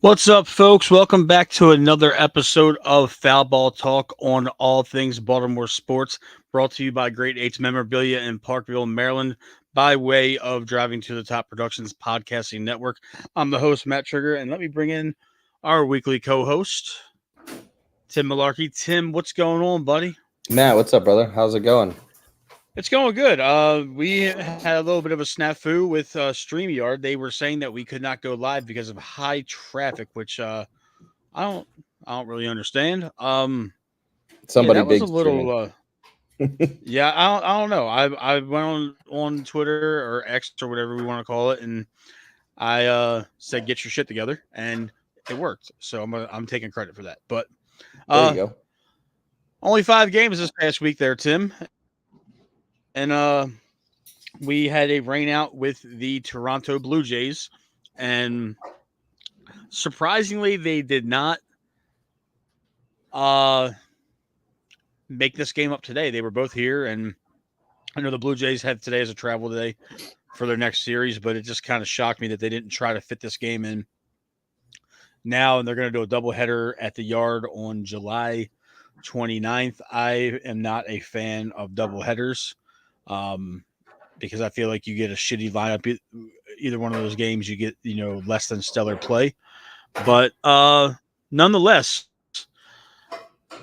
What's up, folks? Welcome back to another episode of Foul Ball Talk on all things Baltimore sports, brought to you by Great Eights Memorabilia in Parkville, Maryland, by way of Driving to the Top Productions podcasting network. I'm the host, Matt Trigger, and let me bring in our weekly co-host, Tim Malarkey. Tim, what's going on, buddy? Matt, what's up, brother? How's it going? It's going good. We had a little bit of a snafu with StreamYard. They were saying that we could not go live because of high traffic, which I don't I don't really understand. Yeah, Somebody that was a big little streaming. yeah, I don't know. I went on Twitter or X or whatever we want to call it, and I said get your shit together, and it worked. So I'm taking credit for that. But There you uh go. only 5 games this past week there, Tim. And we had a rain out with the Toronto Blue Jays, and surprisingly they did not uh make this game up today. They were both here, and I know the Blue Jays had today as a travel day for their next series, but it just kind of shocked me that they didn't try to fit this game in now, and they're going to do a doubleheader at the Yard on July 29th. I am not a fan of doubleheaders because I feel like you get a shitty lineup. Either one of those games, you get less than stellar play. But nonetheless,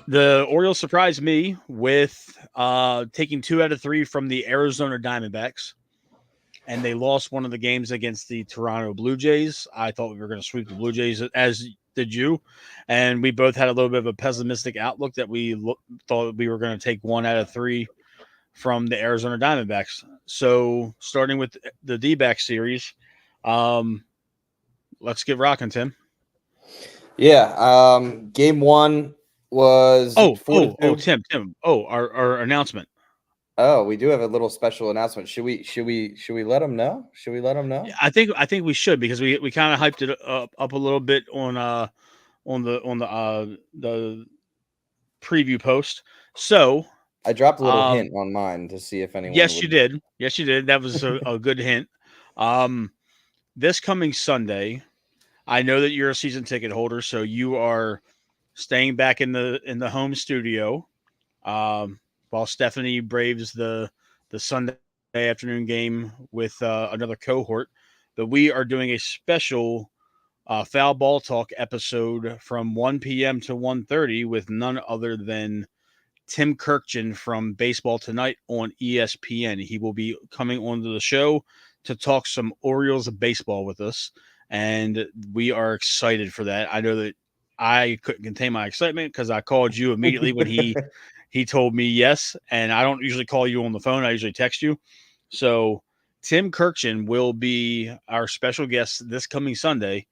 the Orioles surprised me with taking 2 out of 3 from the Arizona Diamondbacks, and they lost one of the games against the Toronto Blue Jays. I thought we were going to sweep the Blue Jays, as did you, and we both had a little bit of a pessimistic outlook that we thought we were going to take 1 out of 3 from the Arizona Diamondbacks. So starting with the D-back series, let's get rocking, Tim. Yeah. Game one was Oh, four to oh, oh, two. Tim. Oh, our announcement. Oh, we do have a little special announcement. Should we let them know? Should we let them know? I think we should, because we kind of hyped it up a little bit on the preview post. So I dropped a little um hint on mine to see if anyone yes, you would. did. Yes, you did. That was a good hint. Um this coming Sunday, I know that you're a season ticket holder, so you are staying back in the home studio while Stephanie braves the Sunday afternoon game with another cohort. But we are doing a special Foul Ball Talk episode from 1 p.m. to 1:30 with none other than Tim Kirkjian from Baseball Tonight on ESPN. He will be coming onto the show to talk some Orioles baseball with us, and we are excited for that. I know that I couldn't contain my excitement because I called you immediately when he told me yes, and I don't usually call you on the phone. I usually text you. So Tim Kirkjian will be our special guest this coming Sunday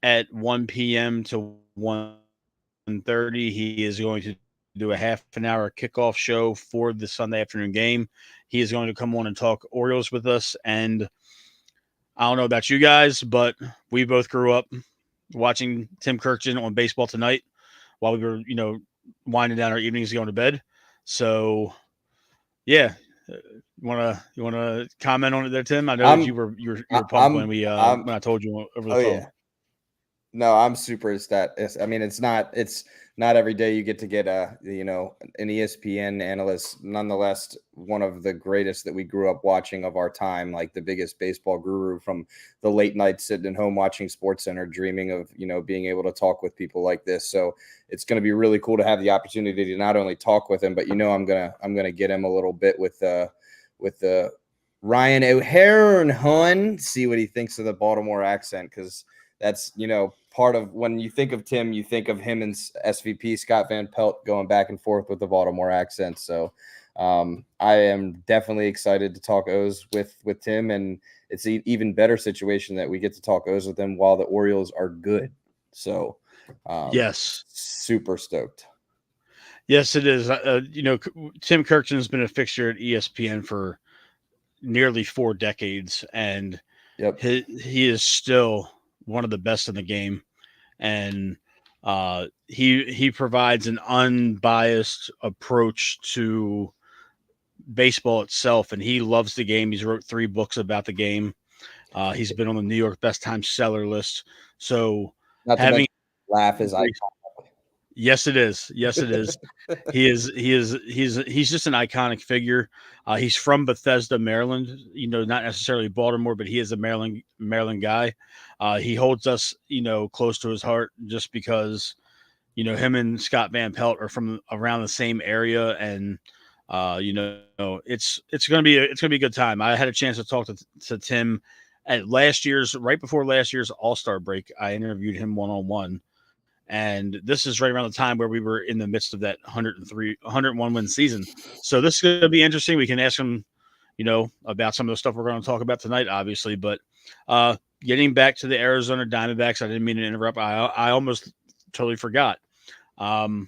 at 1 p.m. to 1:30. He is going to do a half an hour kickoff show for the Sunday afternoon game. He is going to come on and talk Orioles with us. And I don't know about you guys, but we both grew up watching Tim Kirkjian on Baseball Tonight while we were, winding down our evenings going to bed. So yeah, you wanna comment on it there, Tim? I know that I'm. you were pumped when I'm. we I'm. when I told you over the Oh phone. yeah. No, I'm super ecstatic. I mean, it's not every day you get to get an ESPN analyst, nonetheless one of the greatest that we grew up watching of our time, like the biggest baseball guru from the late nights sitting at home watching Sports Center, dreaming of being able to talk with people like this. So it's going to be really cool to have the opportunity to not only talk with him, but I'm gonna get him a little bit with Ryan O'Hare, see what he thinks of the Baltimore accent, because that's part of when you think of Tim, you think of him and SVP Scott Van Pelt going back and forth with the Baltimore accent. So I am definitely excited to talk O's with Tim, and it's an even better situation that we get to talk O's with him while the Orioles are good. So Yes. super stoked. Yes, it is. Tim Kirkjian has been a fixture at ESPN for nearly 4 decades, and Yep. he is still one of the best in the game. And he provides an unbiased approach to baseball itself, and he loves the game. He's wrote 3 books about the game. He's been on the New York Best Time Seller list. So Not to having mention laugh is iconic. Yes, it is. Yes, it is. He's just an iconic figure. He's from Bethesda, Maryland. Not necessarily Baltimore, but he is a Maryland guy. He holds us, close to his heart just because, him and Scott Van Pelt are from around the same area, and it's gonna be a good time. I had a chance to talk to Tim at right before last year's All-Star break. I interviewed him one-on-one. And this is right around the time where we were in the midst of that 101 win season. So this is going to be interesting. We can ask him, about some of the stuff we're going to talk about tonight, obviously. But getting back to the Arizona Diamondbacks, I didn't mean to interrupt. I almost totally forgot, to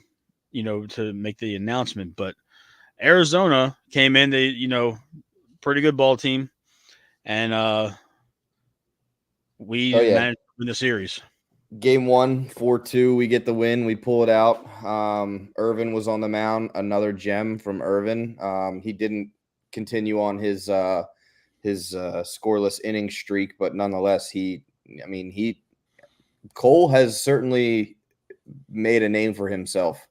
make the announcement. But Arizona came in, they, pretty good ball team. And we managed to win the series. Game 1, 4-2, we get the win. We pull it out. Irvin was on the mound. Another gem from Irvin. He didn't continue on his scoreless inning streak, but nonetheless, Cole has certainly made a name for himself,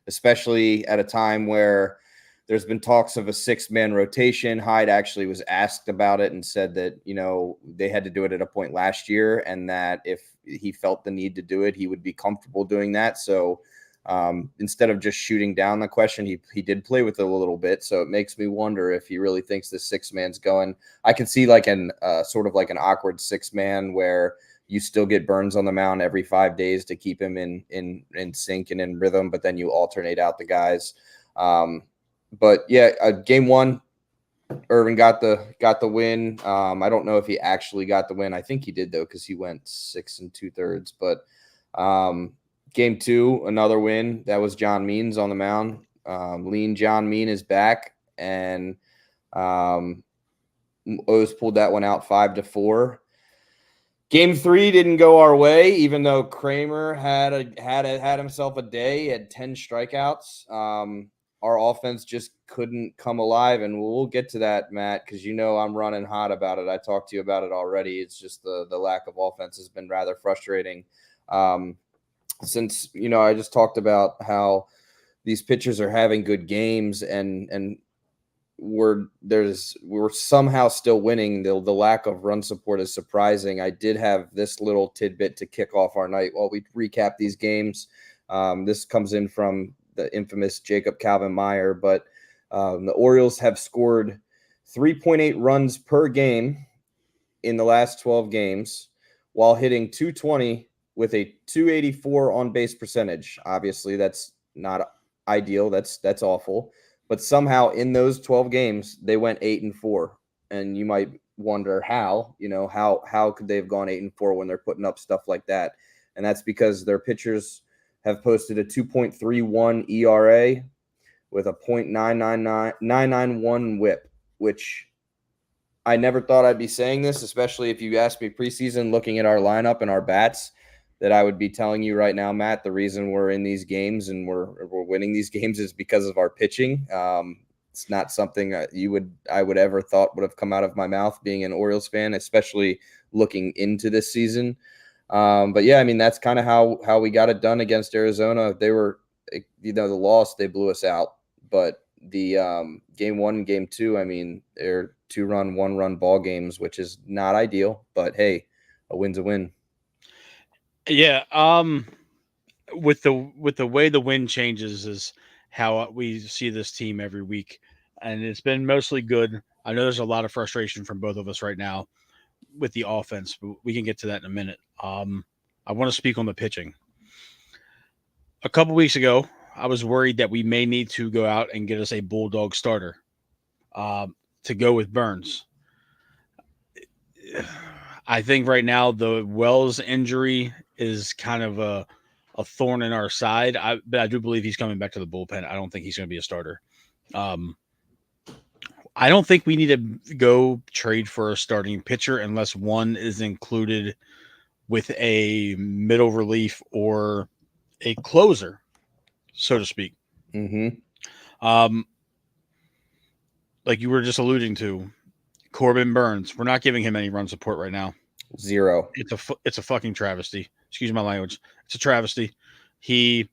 especially at a time where there's been talks of a 6-man rotation. Hyde actually was asked about it and said that, they had to do it at a point last year, and that if he felt the need to do it, he would be comfortable doing that. So instead of just shooting down the question, he did play with it a little bit. So it makes me wonder if he really thinks the 6-man's going. I can see like sort of like an awkward 6-man where you still get Burns on the mound every 5 days to keep him in sync and in rhythm, but then you alternate out the guys. But yeah, game 1, Irvin got the win. I don't know if he actually got the win. I think he did though, because he went 6 2/3. But game 2, another win. That was John Means on the mound. Lean John Mean is back, and O's pulled that one out 5-4. Game 3 didn't go our way, even though Kramer had himself a day. He had 10 strikeouts. Our offense just couldn't come alive, and we'll get to that, Matt, because I'm running hot about it. I talked to you about it already. It's just the lack of offense has been rather frustrating. Since I just talked about how these pitchers are having good games, and we're somehow still winning. The lack of run support is surprising. I did have this little tidbit to kick off our night while we recap these games. This comes in from the infamous Jacob Calvin Meyer, but the Orioles have scored 3.8 runs per game in the last 12 games while hitting 220 with a 284 on base percentage. Obviously, that's not ideal. That's awful. But somehow in those 12 games, they went 8-4. And you might wonder how could they have gone 8-4 when they're putting up stuff like that? And that's because their pitchers have posted a 2.31 ERA with a .991 whip, which I never thought I'd be saying this, especially if you asked me preseason looking at our lineup and our bats, that I would be telling you right now, Matt, the reason we're in these games and we're winning these games is because of our pitching. It's not something I would ever thought would have come out of my mouth being an Orioles fan, especially looking into this season. But yeah, that's kind of how we got it done against Arizona. They were, the loss, they blew us out. But the game 1 and game 2, they're 2-run, 1-run ball games, which is not ideal. But hey, a win's a win. Yeah. With the way the wind changes is how we see this team every week, and it's been mostly good. I know there's a lot of frustration from both of us right now with the offense, but we can get to that in a minute. I want to speak on the pitching. A couple weeks ago, I was worried that we may need to go out and get us a Bulldog starter to go with Burns. I think right now the Wells injury is kind of a thorn in our side. But I do believe he's coming back to the bullpen. I don't think he's going to be a starter. I don't think we need to go trade for a starting pitcher unless one is included with a middle relief or a closer, so to speak. Mm-hmm. Like you were just alluding to, Corbin Burns. We're not giving him any run support right now. Zero. It's a fucking travesty. Excuse my language. It's a travesty. He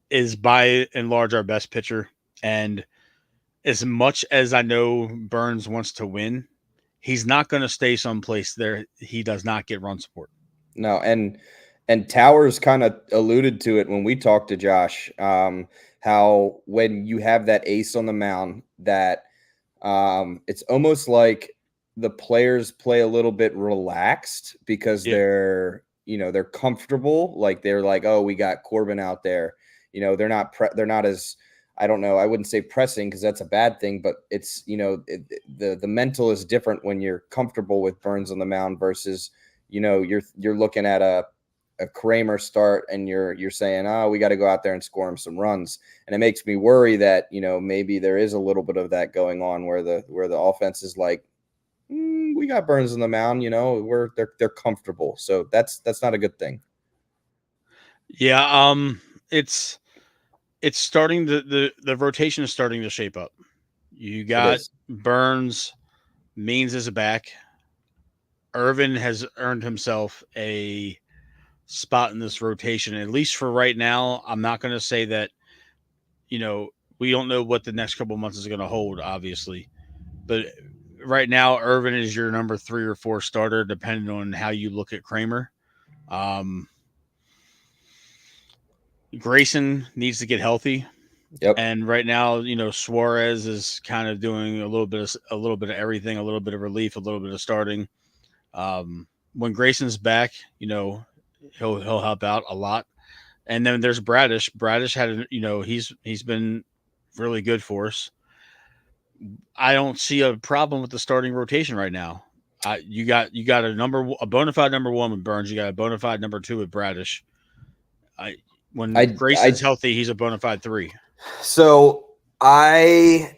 is by and large our best pitcher, and as much as I know Burns wants to win, he's not going to stay someplace there he does not get run support. No, and Towers kind of alluded to it when we talked to Josh. How when you have that ace on the mound, that it's almost like the players play a little bit relaxed because Yeah. they're comfortable. Like they're like, oh, we got Corbin out there. They're not as, I don't know, I wouldn't say pressing because that's a bad thing, but it's the mental is different when you're comfortable with Burns on the mound versus you're looking at a Kramer start and you're saying, oh, we got to go out there and score him some runs. And it makes me worry that, maybe there is a little bit of that going on where the offense is like, we got Burns on the mound, they're comfortable. So that's not a good thing. Yeah, it's starting the rotation is starting to shape up. You It got is. Burns, Means is back. Irvin has earned himself a spot in this rotation, at least for right now. I'm not going to say that, we don't know what the next couple months is going to hold, obviously. But right now, Irvin is your number 3 or 4 starter, depending on how you look at Kramer. Grayson needs to get healthy. Yep. And right now, Suarez is kind of doing a little bit of everything, a little bit of relief, a little bit of starting. When Grayson's back, he'll help out a lot. And then there's Bradish. Bradish had, he's been really good for us. I don't see a problem with the starting rotation right now. You got a bona fide number 1 with Burns. You got a bona fide number 2 with Bradish. When Grayson's healthy, he's a bona fide 3. So I'm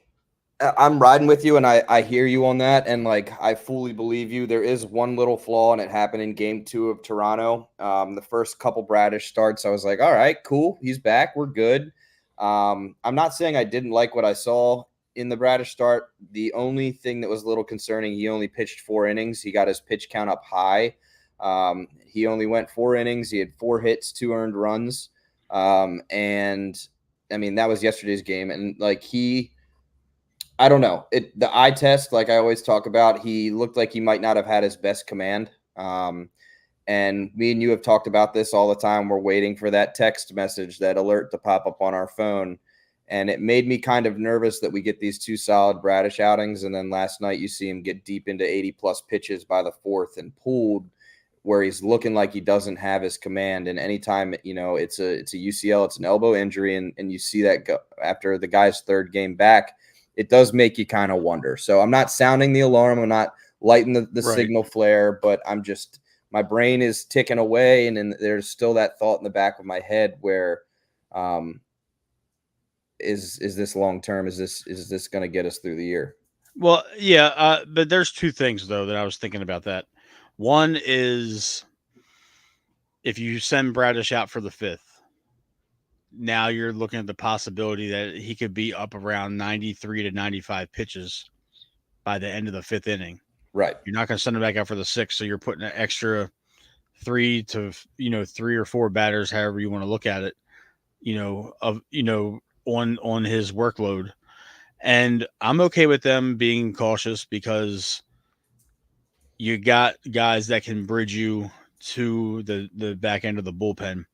riding with you, and I hear you on that, and like I fully believe you. There is one little flaw, and it happened in Game 2 of Toronto. The first couple Bradish starts, I was like, all right, cool, he's back, we're good. I'm not saying I didn't like what I saw in the Bradish start. The only thing that was a little concerning, he only pitched 4 innings. He got his pitch count up high. He only went 4 innings. He had 4 hits, 2 earned runs, and I mean that was yesterday's game, and like I don't know. The eye test, like I always talk about, he looked like he might not have had his best command. And me and you have talked about this all the time. We're waiting for that text message, that alert to pop up on our phone. And it made me kind of nervous that we get these 2 solid Bradish outings. And then last night you see him get deep into 80-plus pitches by the 4th and pulled, where he's looking like he doesn't have his command. And anytime, it's a UCL, it's an elbow injury. And you see that go after the guy's 3rd game back, it does make you kind of wonder. So I'm not sounding the alarm. I'm not lighting the Right. signal flare, but my brain is ticking away. And then there's still that thought in the back of my head where, is this long-term? Is this going to get us through the year? Well, yeah. But there's 2 things though that I was thinking about that. One is if you send Bradish out for the 5th, now you're looking at the possibility that he could be up around 93 to 95 pitches by the end of the 5th inning. Right. You're not going to send him back out for the 6th, so you're putting an extra 3 or 4 batters, however you want to look at it, on his workload. And I'm okay with them being cautious because you got guys that can bridge you to the back end of the bullpen.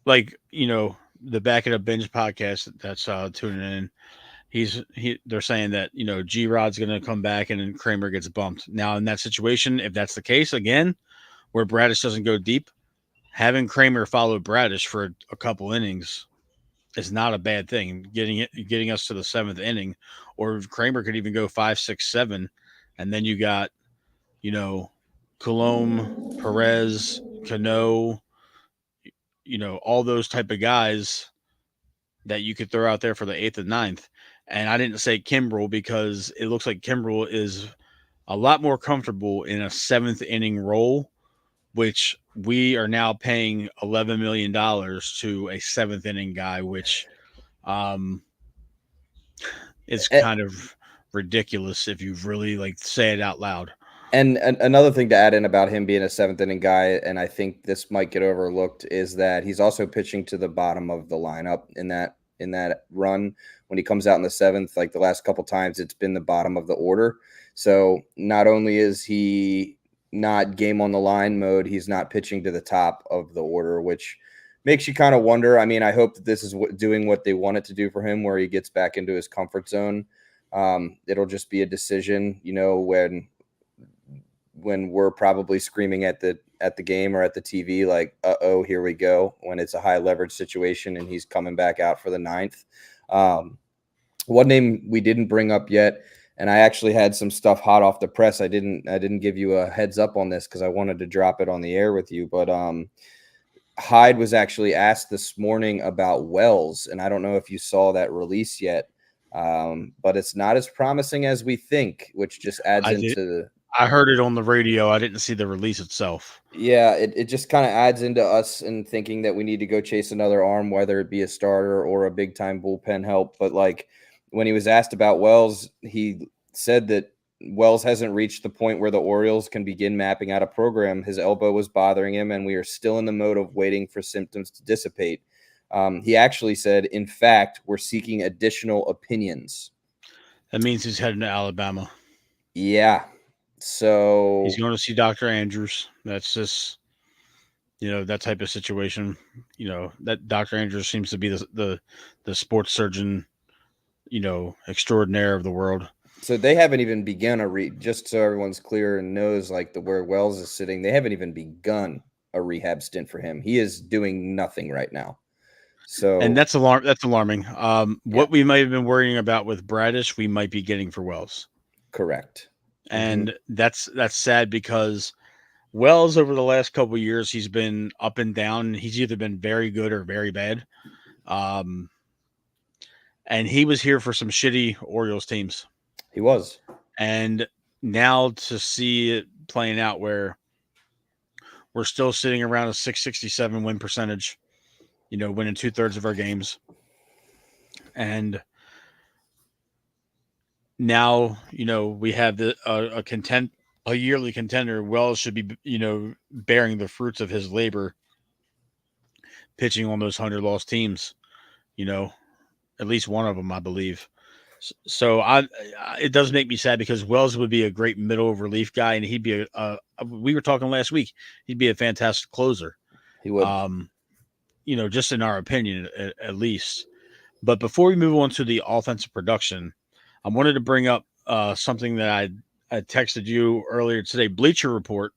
Like, the Back It Up Binge podcast that's tuning in. They're saying that, G Rod's going to come back and then Kramer gets bumped. Now, in that situation, if that's the case, again, where Bradish doesn't go deep, having Kramer follow Bradish for a couple innings is not a bad thing. Getting us to the 7th inning, or Kramer could even go 5, 6, 7, and then you got, Colomb, Perez, Cano, all those type of guys that you could throw out there for the 8th and 9th. And I didn't say Kimbrel because it looks like Kimbrel is a lot more comfortable in a 7th inning role, which we are now paying $11 million to a 7th inning guy, which is kind of ridiculous if you really say it out loud. And another thing to add in about him being a seventh inning guy, and I think this might get overlooked, is that he's also pitching to the bottom of the lineup in that run. When he comes out in the seventh, like the last couple times, it's been the bottom of the order. So not only is he not game on the line mode, he's not pitching to the top of the order, which makes you kind of wonder. I mean, I hope that this is doing what they want it to do for him, where he gets back into his comfort zone. It'll just be a decision, when we're probably screaming at the game or at the TV, like, uh-oh, here we go, when it's a high leverage situation and he's coming back out for the ninth. One name we didn't bring up yet, and I actually had some stuff hot off the press. I didn't give you a heads up on this because I wanted to drop it on the air with you, but Hyde was actually asked this morning about Wells, and I don't know if you saw that release yet, but it's not as promising as we think, which just adds I heard it on the radio. I didn't see the release itself. Yeah, it just kind of adds into us and thinking that we need to go chase another arm, whether it be a starter or a big time bullpen help. But like when he was asked about Wells, he said that Wells hasn't reached the point where the Orioles can begin mapping out a program. His elbow was bothering him, and we are still in the mode of waiting for symptoms to dissipate. He actually said, in fact, we're seeking additional opinions. That means he's heading to Alabama. Yeah. So he's going to see Dr. Andrews. That's just, that type of situation. That Dr. Andrews seems to be the sports surgeon, extraordinaire of the world. So they haven't even begun just so everyone's clear and knows like where Wells is sitting. They haven't even begun a rehab stint for him. He is doing nothing right now. So, and that's alarming. What we might have been worrying about with Bradish, we might be getting for Wells. Correct. And that's sad because Wells over the last couple of years, he's been up and down. He's either been very good or very bad. And he was here for some shitty Orioles teams. He was. And now to see it playing out where we're still sitting around a 667 win percentage, winning 2/3 of our games. And now, we have a yearly contender. Wells should be, bearing the fruits of his labor pitching on those 100 lost teams, at least one of them, I believe. So it does make me sad because Wells would be a great middle relief guy, and he'd be we were talking last week, he'd be a fantastic closer. He would. Just in our opinion, at least. But before we move on to the offensive production, I wanted to bring up something that I texted you earlier today. Bleacher Report.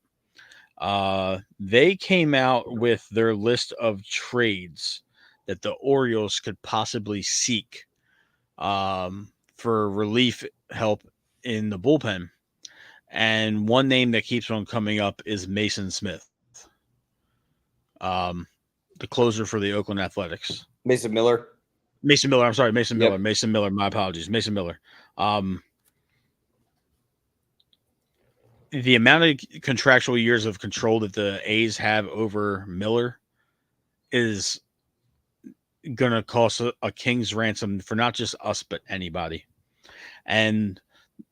They came out with their list of trades that the Orioles could possibly seek for relief help in the bullpen. And one name that keeps on coming up is Mason Smith, the closer for the Oakland Athletics. Mason Miller. I'm sorry, Mason Miller. Mason Miller. My apologies. Mason Miller. The amount of contractual years of control that the A's have over Miller is going to cost a king's ransom for not just us, but anybody. And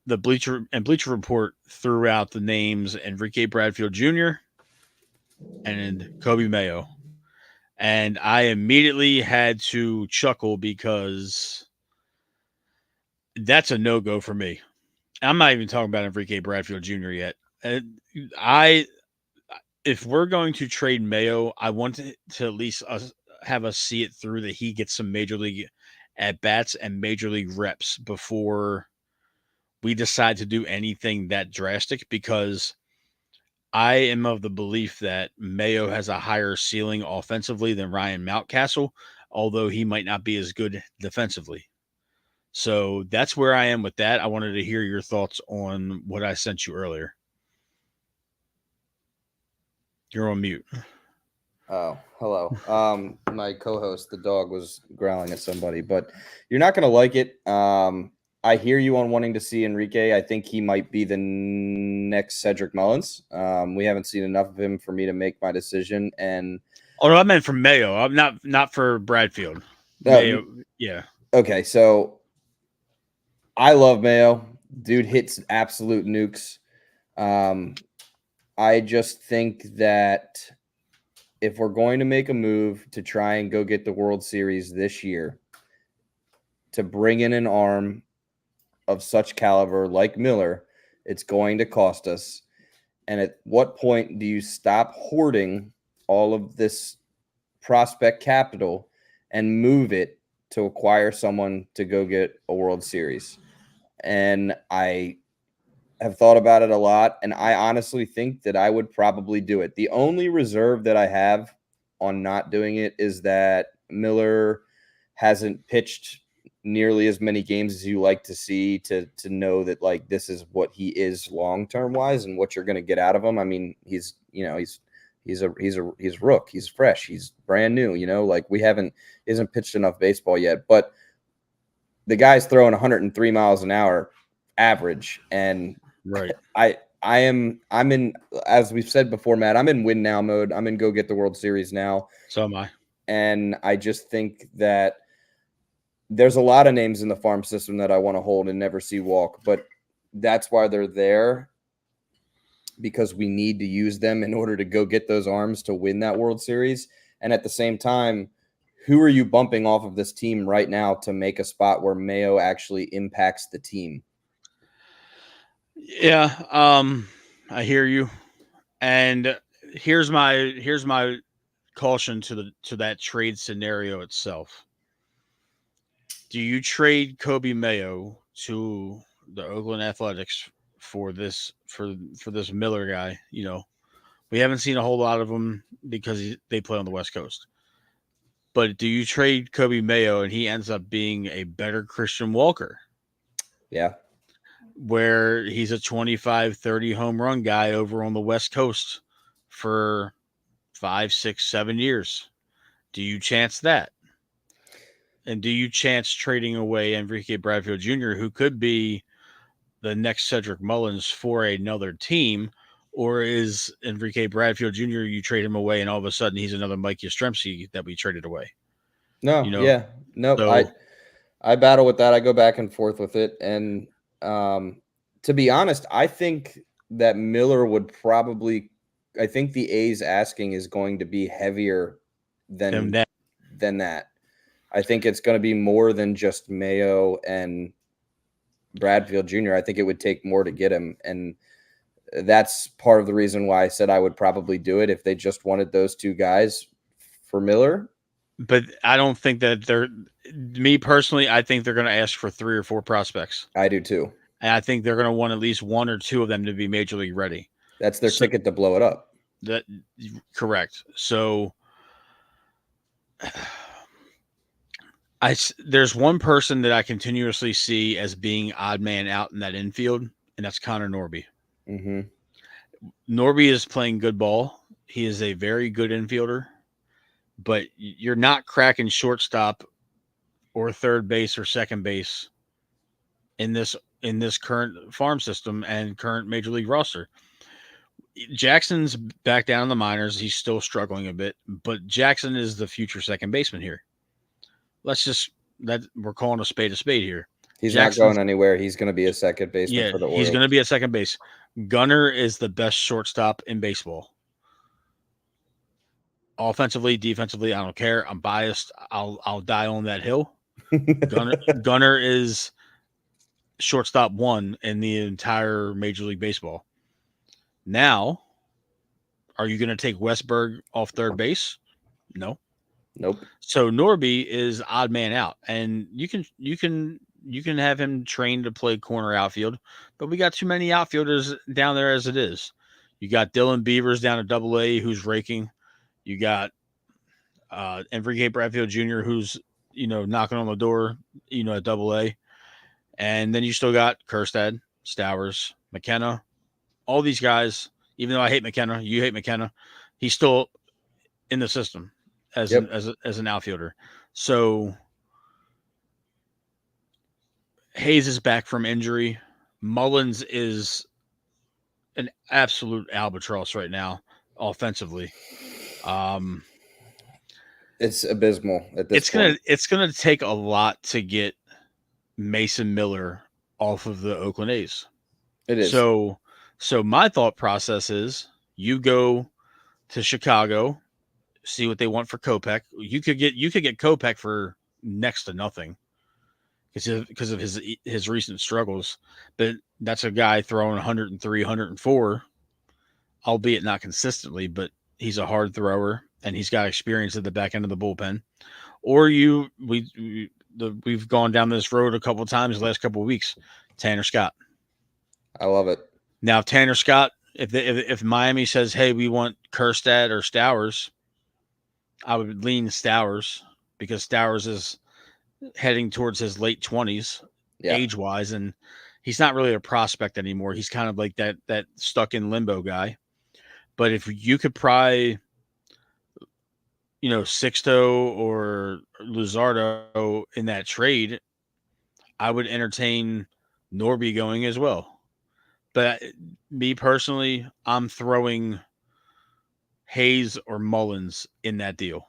the Bleacher Report threw out the names Enrique Bradfield Jr. and Kobe Mayo. And I immediately had to chuckle because that's a no-go for me. I'm not even talking about Enrique Bradfield Jr. yet. If we're going to trade Mayo, I want to at least have us see it through that he gets some major league at-bats and major league reps before we decide to do anything that drastic, because I am of the belief that Mayo has a higher ceiling offensively than Ryan Mountcastle, although he might not be as good defensively. So that's where I am with that. I wanted to hear your thoughts on what I sent you earlier. You're on mute. Oh, hello. My co-host, the dog, was growling at somebody, but you're not going to like it. I hear you on wanting to see Enrique. I think he might be the next Cedric Mullins. We haven't seen enough of him for me to make my decision. And no, I meant for Mayo. I'm not for Bradfield. Mayo, yeah. Okay, so I love Mayo. Dude hits absolute nukes. I just think that if we're going to make a move to try and go get the World Series this year, to bring in an arm of such caliber like Miller, it's going to cost us. And at what point do you stop hoarding all of this prospect capital and move it to acquire someone to go get a World Series? And I have thought about it a lot, and I honestly think that I would probably do it. The only reserve that I have on not doing it is that Miller hasn't pitched nearly as many games as you like to see to know that like this is what he is long-term wise and what you're going to get out of him. I mean, he's rook, he's fresh, he's brand new, like isn't pitched enough baseball yet, but the guy's throwing 103 miles an hour average, and Right. I'm in, as we've said before, Matt, I'm in win now mode. I'm in go get the World Series now. So am I. And I just think that there's a lot of names in the farm system that I want to hold and never see walk, but that's why they're there, because we need to use them in order to go get those arms to win that World Series. And at the same time, who are you bumping off of this team right now to make a spot where Mayo actually impacts the team? Yeah, I hear you. And here's my caution to that trade scenario itself. Do you trade Kobe Mayo to the Oakland Athletics for this Miller guy? We haven't seen a whole lot of him because they play on the West Coast. But do you trade Kobe Mayo and he ends up being a better Christian Walker? Yeah. Where he's a 25, 30 home run guy over on the West Coast for 5, 6, 7 years. Do you chance that? And do you chance trading away Enrique Bradfield Jr., who could be the next Cedric Mullins for another team? Or is Enrique Bradfield Jr., you trade him away and all of a sudden he's another Mike Yastrzemski that we traded away? No, yeah. Nope. So, I battle with that. I go back and forth with it. And to be honest, I think that Miller would probably, I think the A's asking is going to be heavier than that. I think it's going to be more than just Mayo and Bradfield Jr. I think it would take more to get him. And that's part of the reason why I said I would probably do it if they just wanted those two guys for Miller. But I don't think that me personally, I think they're going to ask for 3 or 4 prospects. I do too. And I think they're going to want at least 1 or 2 of them to be major league ready. That's their ticket to blow it up. Correct. So there's one person that I continuously see as being odd man out in that infield, and that's Connor Norby. Mm-hmm. Norby is playing good ball. He is a very good infielder, but you're not cracking shortstop or third base or second base in this current farm system and current major league roster. Jackson's back down in the minors. He's still struggling a bit, but Jackson is the future second baseman here. We're calling a spade here. He's not going anywhere. He's going to be a second baseman for the Orioles. He's going to be a second base. Gunnar is the best shortstop in baseball. Offensively, defensively, I don't care. I'm biased. I'll die on that hill. Gunnar is shortstop 1 in the entire Major League Baseball. Now, are you going to take Westberg off third base? No. Nope. So Norby is odd man out, and you can have him trained to play corner outfield, but we got too many outfielders down there as it is. You got Dylan Beavers down at AA who's raking. You got Enrique Bradfield Jr. who's knocking on the door at AA, and then you still got Kjerstad, Stowers, McKenna, all these guys. Even though I hate McKenna, you hate McKenna, he's still in the system as an outfielder. So Hayes is back from injury. Mullins is an absolute albatross right now offensively. It's abysmal at this point. It's gonna take a lot to get Mason Miller off of the Oakland A's. It is. So So my thought process is you go to Chicago, see what they want for Kopech. You could get Kopech for next to nothing because of his recent struggles. But that's a guy throwing 103, 104, albeit not consistently, but he's a hard thrower and he's got experience at the back end of the bullpen. Or we've gone down this road a couple of times the last couple of weeks. Tanner Scott. I love it. Now Tanner Scott, if Miami says, "Hey, we want Kerstad or Stowers," I would lean Stowers because Stowers is heading towards his late 20s, age wise, and he's not really a prospect anymore. He's kind of like that stuck in limbo guy. But if you could pry, Sixto or Luzardo in that trade, I would entertain Norby going as well. But me personally, I'm throwing Hayes or Mullins in that deal.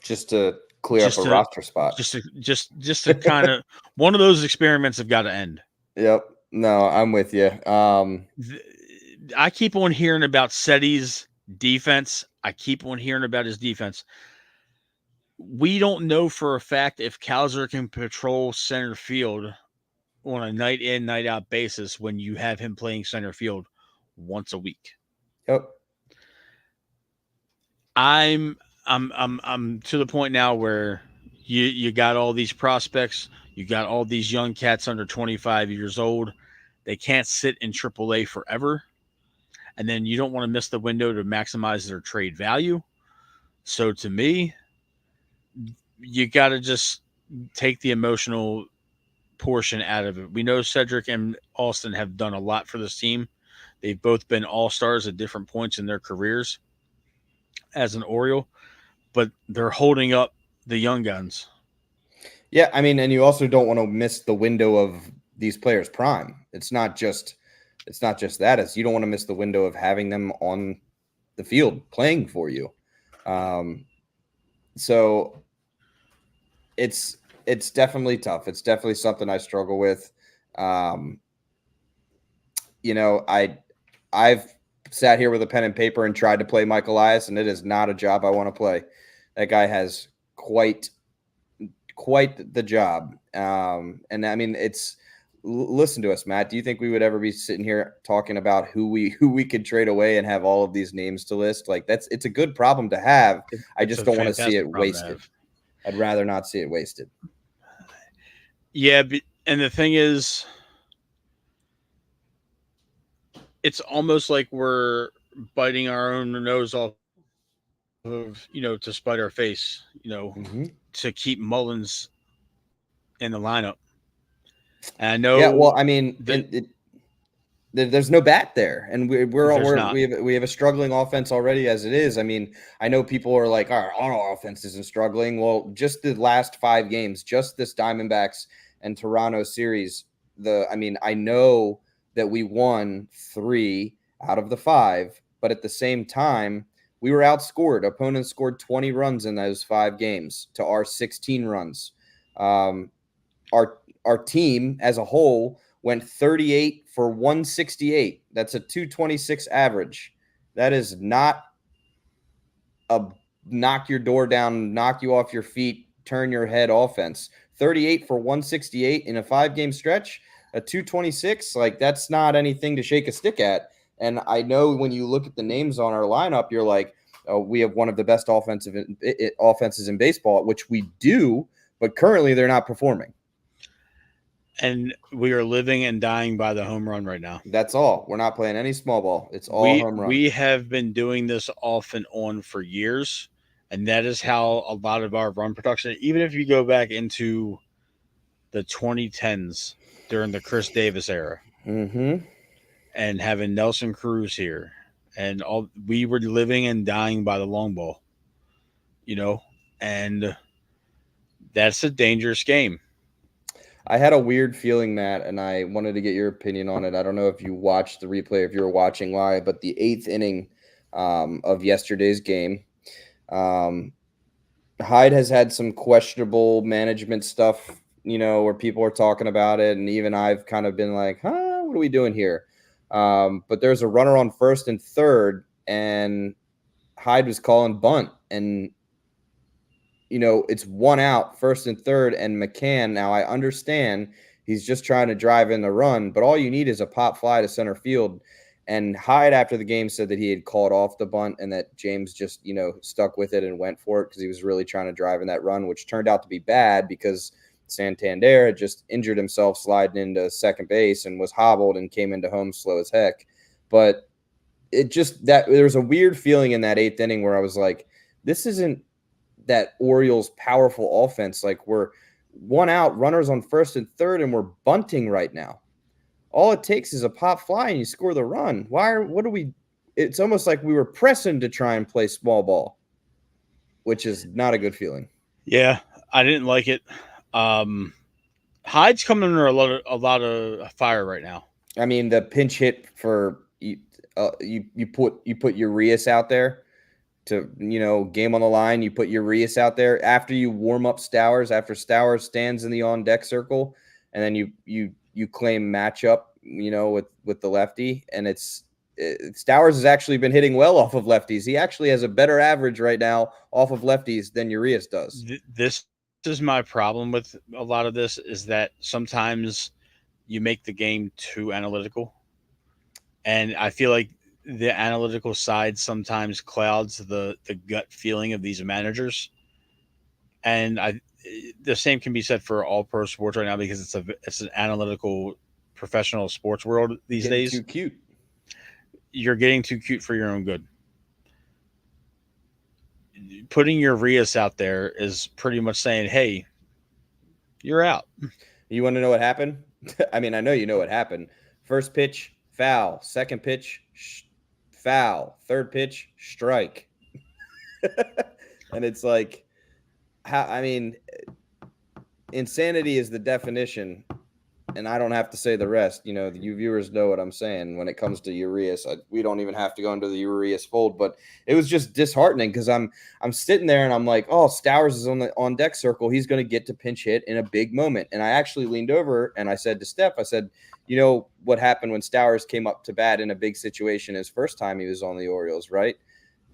Just to clear up a roster spot. Just to kind of one of those experiments have got to end. Yep. No, I'm with you. I keep on hearing about Seti's defense. I keep on hearing about his defense. We don't know for a fact if Cowser can patrol center field on a night in, night out basis when you have him playing center field once a week. Yep. I'm to the point now where you got all these prospects, you got all these young cats under 25 years old. They can't sit in AAA forever. And then you don't want to miss the window to maximize their trade value. So to me, you got to just take the emotional portion out of it. We know Cedric and Austin have done a lot for this team. They've both been all-stars at different points in their careers as an Oriole, but they're holding up the young guns. Yeah, I mean, and you also don't want to miss the window of these players' prime. It's not just that. It's you don't want to miss the window of having them on the field playing for you. So it's definitely tough. It's definitely something I struggle with. I've sat here with a pen and paper and tried to play Mike Elias, and it is not a job I want to play. That guy has quite the job. And I mean, listen to us, Matt. Do you think we would ever be sitting here talking about who we could trade away and have all of these names to list? Like it's a good problem to have. I just don't want to see it wasted. I'd rather not see it wasted. Yeah, and the thing is, it's almost like we're biting our own nose off of, to spite our face, to keep Mullins in the lineup. And I know. Yeah, well, I mean, there's no bat there, and we have a struggling offense already as it is. I mean, I know people are like, our offense isn't struggling. Well, just the last 5 games, just this Diamondbacks and Toronto series, I know that we won 3 out of the 5, but at the same time, we were outscored. Opponents scored 20 runs in those 5 games to our 16 runs. Our team as a whole went 38 for 168. That's a 226 average. That is not a knock your door down, knock you off your feet, turn your head offense. 38 for 168 in a 5-game stretch, a 226, like that's not anything to shake a stick at. And I know when you look at the names on our lineup, you're like, we have one of the best offenses in baseball, which we do, but currently they're not performing. And we are living and dying by the home run right now. That's all. We're not playing any small ball. It's all home run. We have been doing this off and on for years, and that is how a lot of our run production, even if you go back into the 2010s during the Chris Davis era, and having Nelson Cruz here, and we were living and dying by the long ball, and that's a dangerous game. I had a weird feeling, Matt, and I wanted to get your opinion on it. I don't know if you watched the replay, if you were watching live, but the 8th inning of yesterday's game, Hyde has had some questionable management stuff, where people are talking about it, and even I've kind of been like, what are we doing here? But there's a runner on first and third, and Hyde was calling bunt, and it's one out, first and third, and McCann. Now I understand he's just trying to drive in the run, but all you need is a pop fly to center field. And Hyde, after the game, said that he had called off the bunt and that James just, stuck with it and went for it because he was really trying to drive in that run, which turned out to be bad because Santander had just injured himself sliding into second base and was hobbled and came into home slow as heck. But there was a weird feeling in that eighth inning where I was like, this isn't that Orioles powerful offense. Like, we're one out, runners on first and third, and we're bunting right now. All it takes is a pop fly and you score the run. It's almost like we were pressing to try and play small ball, which is not a good feeling. Yeah, I didn't like it. Hyde's coming under a lot of fire right now. I mean, the pinch hit for you put Urias out there to, game on the line. You put Urias out there after you warm up Stowers, after Stowers stands in the on deck circle, and then you claim matchup, with the lefty, and Stowers has actually been hitting well off of lefties. He actually has a better average right now off of lefties than Urias does. This is my problem with a lot of this, is that sometimes you make the game too analytical, and I feel like the analytical side sometimes clouds the gut feeling of these managers, and the same can be said for all pro sports right now because it's an analytical professional sports world these days. Too cute. You're getting too cute for your own good. Putting your Urias out there is pretty much saying, hey, you're out. You want to know what happened? I mean, I know you know what happened. First pitch, foul. Second pitch, foul. Third pitch, strike. And it's like, insanity is the definition, and I don't have to say the rest. You viewers know what I'm saying when it comes to Urias. We don't even have to go into the Urias fold, but it was just disheartening because I'm sitting there and I'm like, oh, Stowers is on the on deck circle. He's going to get to pinch hit in a big moment. And I actually leaned over and I said to Steph, I said, what happened when Stowers came up to bat in a big situation his first time he was on the Orioles, right?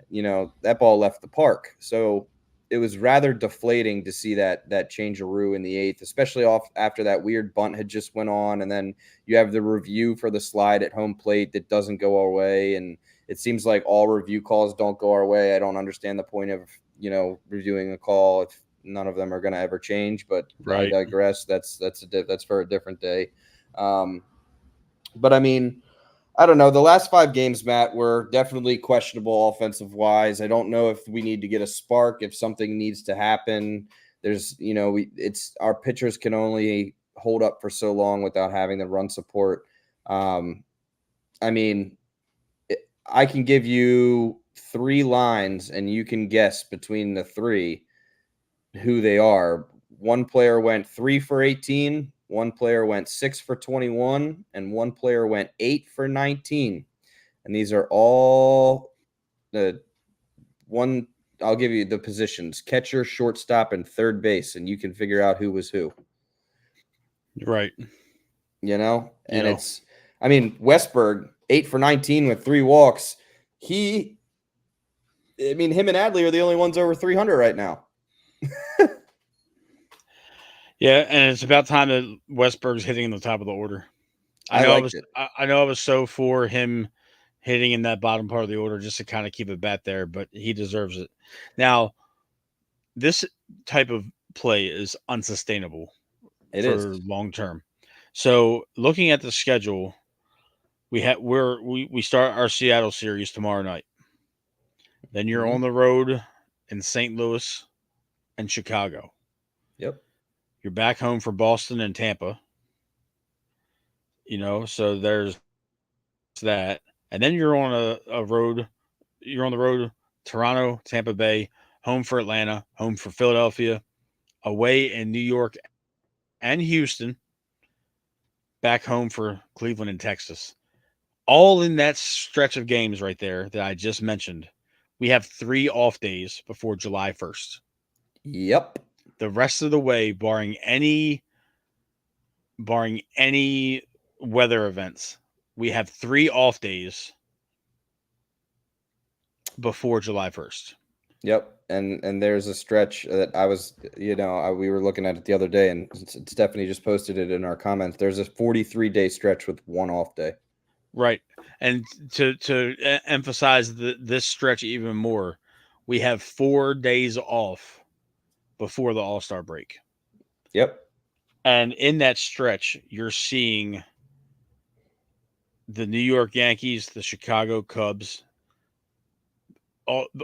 That ball left the park. So it was rather deflating to see that changeroo in the eighth, especially after that weird bunt had just went on. And then you have the review for the slide at home plate that doesn't go our way. And it seems like all review calls don't go our way. I don't understand the point of, reviewing a call if none of them are going to ever change, but right. I digress. That's for a different day. But I mean, I don't know. The last 5 games, Matt, were definitely questionable offensive wise. I don't know if we need to get a spark, if something needs to happen. There's, our pitchers can only hold up for so long without having the run support. I can give you 3 lines and you can guess between the 3 who they are. One player went 3 for 18. One player went 6 for 21, and one player went 8 for 19. And these are all I'll give you the positions: catcher, shortstop, and third base, and you can figure out who was who. Right. And Westberg, 8 for 19 with 3 walks. Him and Adley are the only ones over 300 right now. Yeah, and it's about time that Westberg's hitting in the top of the order. I know I was so for him hitting in that bottom part of the order just to kind of keep a bat there, but he deserves it. Now, this type of play is unsustainable for long term. So, looking at the schedule, we start our Seattle series tomorrow night. Then you're on the road in St. Louis and Chicago. Yep. You're back home for Boston and Tampa. So there's that. And then you're on a road. You're on the road, Toronto, Tampa Bay, home for Atlanta, home for Philadelphia, away in New York and Houston, back home for Cleveland and Texas. All in that stretch of games right there that I just mentioned. We have 3 off days before July 1st. Yep. The rest of the way, barring any weather events, we have 3 off days before July 1st. Yep. And there's a stretch that I was, we were looking at it the other day, and Stephanie just posted it in our comments. There's a 43-day stretch with 1 off day. Right. And to emphasize this stretch even more, we have 4 days off before the All-Star break. Yep. And in that stretch, you're seeing the New York Yankees, the Chicago Cubs,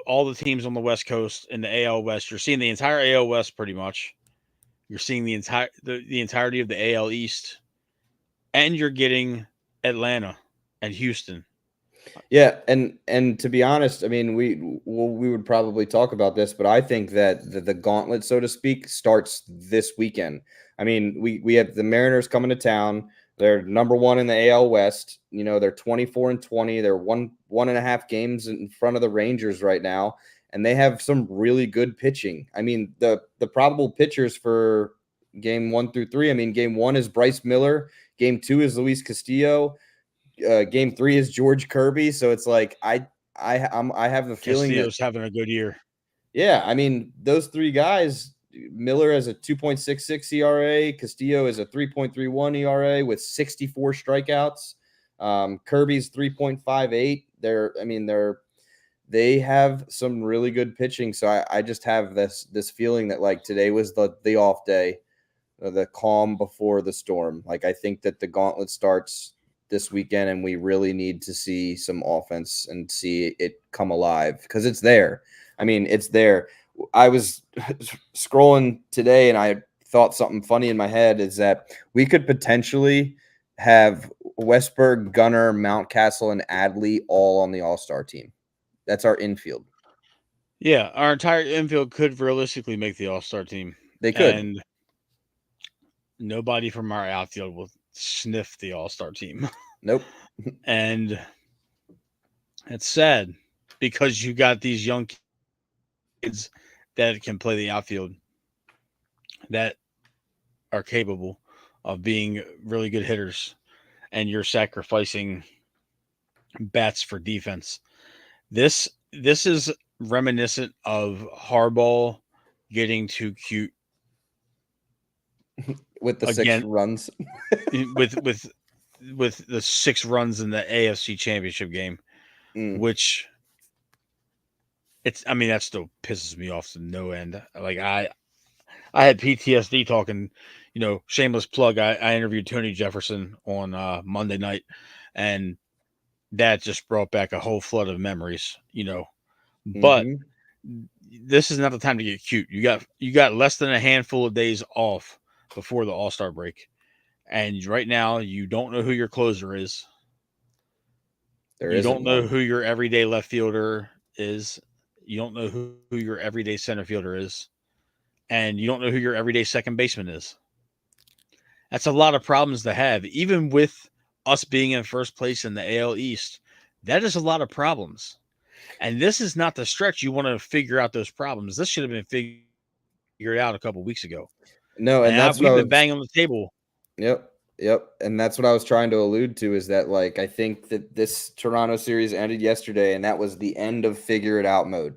all the teams on the West Coast in the AL West. You're seeing the entire AL West pretty much. You're seeing the entirety of the AL East, and you're getting Atlanta and Houston. Yeah, and to be honest, I mean, we would probably talk about this, but I think that the gauntlet, so to speak, starts this weekend. I mean, we have the Mariners coming to town. They're number 1 in the AL West. They're 24-20. They're one and a half games in front of the Rangers right now, and they have some really good pitching. I mean, the probable pitchers for game 1 through 3. I mean, game 1 is Bryce Miller. Game 2 is Luis Castillo. Game 3 is George Kirby. So it's like I have the feeling Castillo's that having a good year. Yeah, I mean, those 3 guys. Miller has a 2.66 ERA. Castillo is a 3.31 ERA with 64 strikeouts. Kirby's 3.58. They have some really good pitching. So I just have this feeling that like today was the off day, the calm before the storm. Like I think that the gauntlet starts this weekend, and we really need to see some offense and see it come alive because it's there. I mean, it's there. I was scrolling today and I thought something funny in my head is that we could potentially have Westberg, Gunnar, Mountcastle, and Adley all on the All-Star team. That's our infield. Yeah, our entire infield could realistically make the All-Star team. They could. And nobody from our outfield will sniff the All-Star team. Nope. And it's sad because you got these young kids that can play the outfield that are capable of being really good hitters, and you're sacrificing bats for defense. This is reminiscent of Harbaugh getting too cute with the 6 runs. with the 6 runs in the AFC Championship game, which that still pisses me off to no end. Like I had PTSD talking, shameless plug. I interviewed Tony Jefferson on Monday night, and that just brought back a whole flood of memories, But this is not the time to get cute. You got less than a handful of days off before the All-Star break. And right now, you don't know who your closer is. You don't know who your everyday left fielder is. You don't know who your everyday center fielder is. And you don't know who your everyday second baseman is. That's a lot of problems to have. Even with us being in first place in the AL East, that is a lot of problems. And this is not the stretch you want to figure out those problems. This should have been figured out a couple of weeks ago. No, and that's we've been banging on the table. Yep. And that's what I was trying to allude to is that, like, I think that this Toronto series ended yesterday, and that was the end of figure it out mode.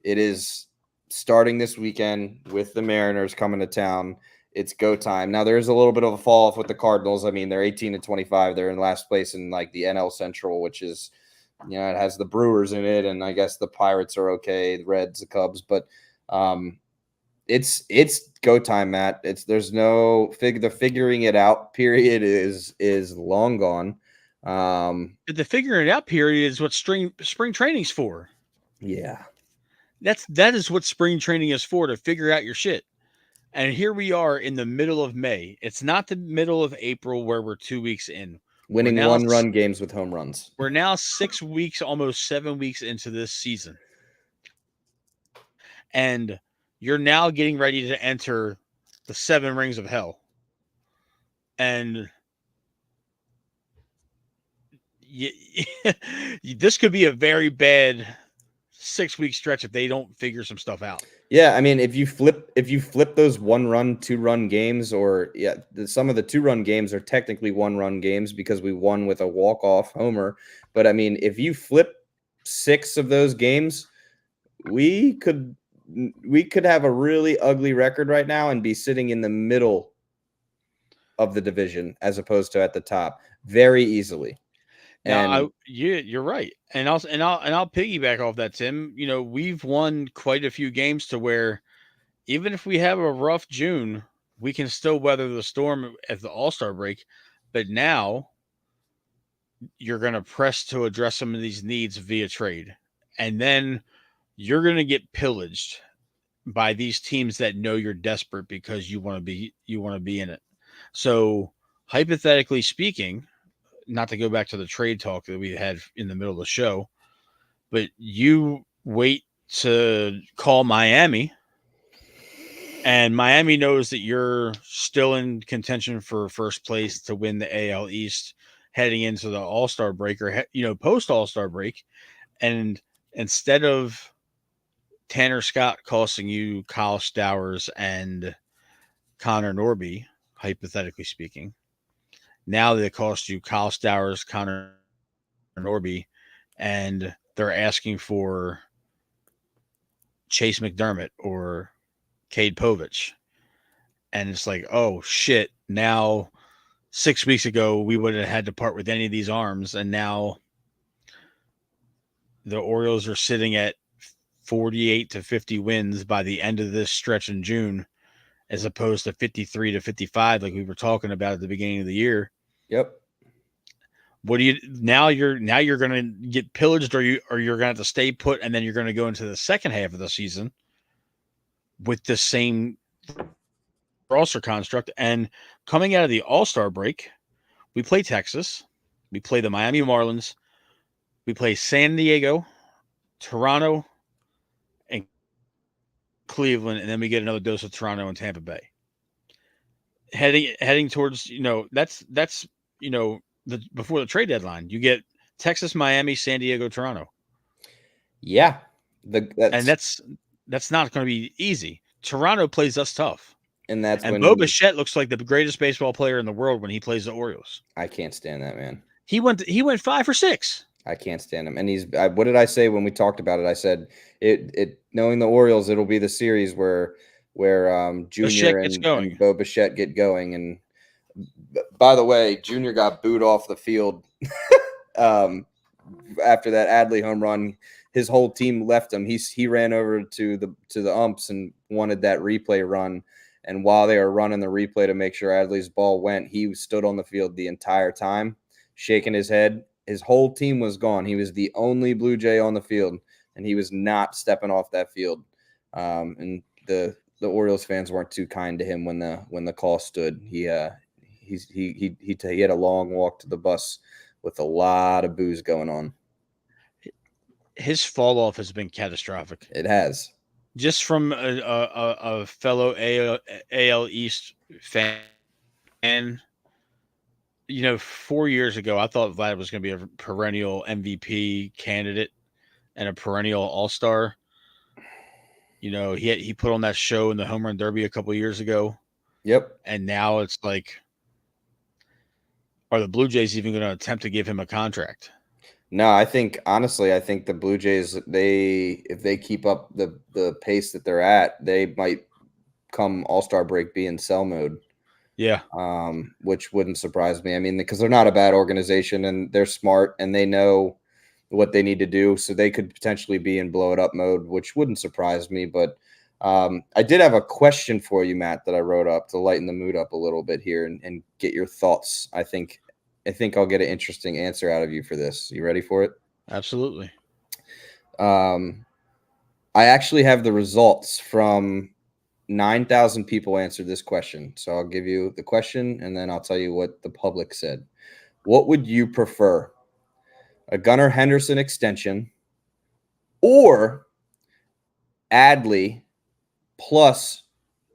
It is starting this weekend with the Mariners coming to town. It's go time. Now, there's a little bit of a fall off with the Cardinals. I mean, they're 18-25. They're in last place in, like, the NL Central, which is, it has the Brewers in it, and I guess the Pirates are okay, the Reds, the Cubs. But it's go time, Matt. There's no the figuring it out period is long gone. The figuring it out period is what spring training's for. Yeah. That is what spring training is for, to figure out your shit. And here we are in the middle of May. It's not the middle of April where we're 2 weeks in. Winning 1-run games with home runs. We're now 6 weeks, almost 7 weeks into this season. And you're now getting ready to enter the 7 rings of hell. And this could be a very bad 6-week stretch if they don't figure some stuff out. Yeah, I mean, if you flip those 1-run, 2-run games, or some of the 2-run games are technically 1-run games because we won with a walk-off homer. But I mean, if you flip 6 of those games, we could have a really ugly record right now and be sitting in the middle of the division as opposed to at the top very easily. Now, And you're right, and I'll piggyback off that, Tim. You know, we've won quite a few games to where even if we have a rough June, we can still weather the storm at the All-Star break. But now you're going to press to address some of these needs via trade, and then you're going to get pillaged by these teams that know you're desperate because you want to be in it. So, hypothetically speaking, not to go back to the trade talk that we had in the middle of the show, but you wait to call Miami, and Miami knows that you're still in contention for first place to win the AL East heading into the All-Star break or, post All-Star break. And instead of Tanner Scott costing you Kyle Stowers and Connor Norby, hypothetically speaking, now they cost you Kyle Stowers, Connor Norby, and they're asking for Chase McDermott or Cade Povich. And it's like, oh shit, now 6 weeks ago we would have had to part with any of these arms, and now the Orioles are sitting at 48 to 50 wins by the end of this stretch in June, as opposed to 53 to 55 like we were talking about at the beginning of the year. yep. What do you now? You're going to get pillaged, or you're going to have to stay put, and then you're going to go into the second half of the season with the same roster construct. And coming out of the All-Star break, we play Texas, we play the Miami Marlins, we play San Diego, Toronto, and Cleveland, and then we get another dose of Toronto and Tampa Bay. Heading towards, that's the before the trade deadline, you get Texas, Miami, San Diego, Toronto. Yeah. And that's not going to be easy. Toronto plays us tough. And that's and when Bo Bichette looks like the greatest baseball player in the world when he plays the Orioles. I can't stand that man. He went 5 for 6. I can't stand him. And what did I say when we talked about it? I said it knowing the Orioles, it'll be the series where Junior and Bo Bichette get going. And by the way, Junior got booed off the field after that Adley home run. His whole team left him. He ran over to the umps and wanted that replay run. And while they were running the replay to make sure Adley's ball went, he stood on the field the entire time, shaking his head. His whole team was gone. He was the only Blue Jay on the field, and he was not stepping off that field. And the Orioles fans weren't too kind to him when the call stood. He had a long walk to the bus with a lot of booze going on. His fall off has been catastrophic. It has. Just from a fellow AL East fan. 4 years ago, I thought Vlad was going to be a perennial MVP candidate and a perennial all-star. He put on that show in the Home Run Derby a couple of years ago. Yep. And now it's like, are the Blue Jays even going to attempt to give him a contract? No, honestly, I think the Blue Jays, if they keep up the pace that they're at, they might come All-Star break be in sell mode. Yeah. Which wouldn't surprise me. I mean, because they're not a bad organization and they're smart and they know what they need to do. So they could potentially be in blow it up mode, which wouldn't surprise me. But I did have a question for you, Matt, that I wrote up to lighten the mood up a little bit here and get your thoughts. I think I'll get an interesting answer out of you for this. You ready for it? Absolutely. I actually have the results from 9,000 people answered this question. So I'll give you the question and then I'll tell you what the public said. What would you prefer? A Gunnar Henderson extension or Adley plus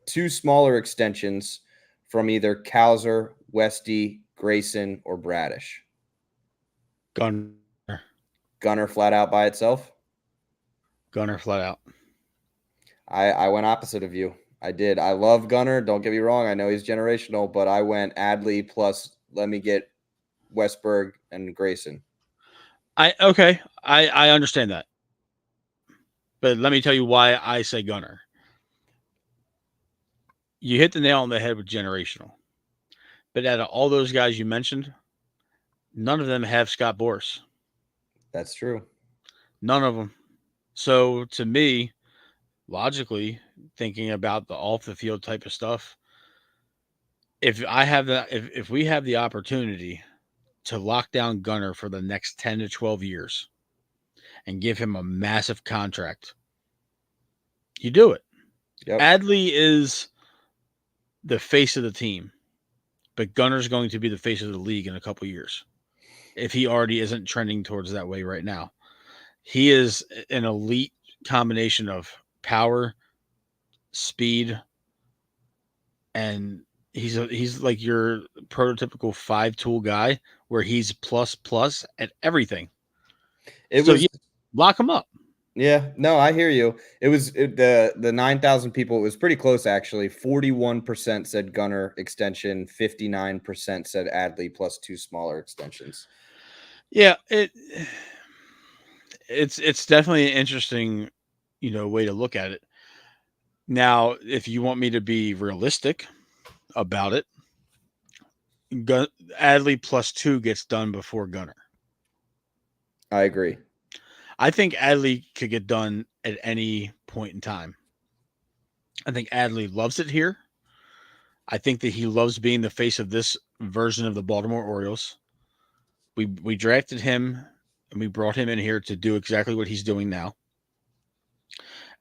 2 smaller extensions from either Cowser, Westy, Grayson, or Bradish? Gunnar Flat out by itself? Gunner flat out. I went opposite of you. I did. I love Gunner. Don't get me wrong. I know he's generational, but I went Adley plus let me get Westberg and Grayson. I understand that. But let me tell you why I say Gunner. You hit the nail on the head with generational. But out of all those guys you mentioned, none of them have Scott Boras. That's true. None of them. So to me, logically, thinking about the off the field type of stuff, if we have the opportunity to lock down Gunner for the next 10 to 12 years and give him a massive contract, you do it. Yep. Adley is the face of the team, but Gunner's going to be the face of the league in a couple years. If he already isn't trending towards that way right now, he is an elite combination of power, speed, and he's like your prototypical 5-tool guy where he's plus plus at everything. It So was yeah, lock him up. Yeah, no, I hear you. It was the 9,000 people. It was pretty close actually. 41% said Gunner extension. 59% said Adley plus 2 smaller extensions. Yeah, it's definitely an interesting, way to look at it. Now, if you want me to be realistic about it, Adley plus 2 gets done before Gunner. I agree. I think Adley could get done at any point in time. I think Adley loves it here. I think that he loves being the face of this version of the Baltimore Orioles. We drafted him and we brought him in here to do exactly what he's doing now.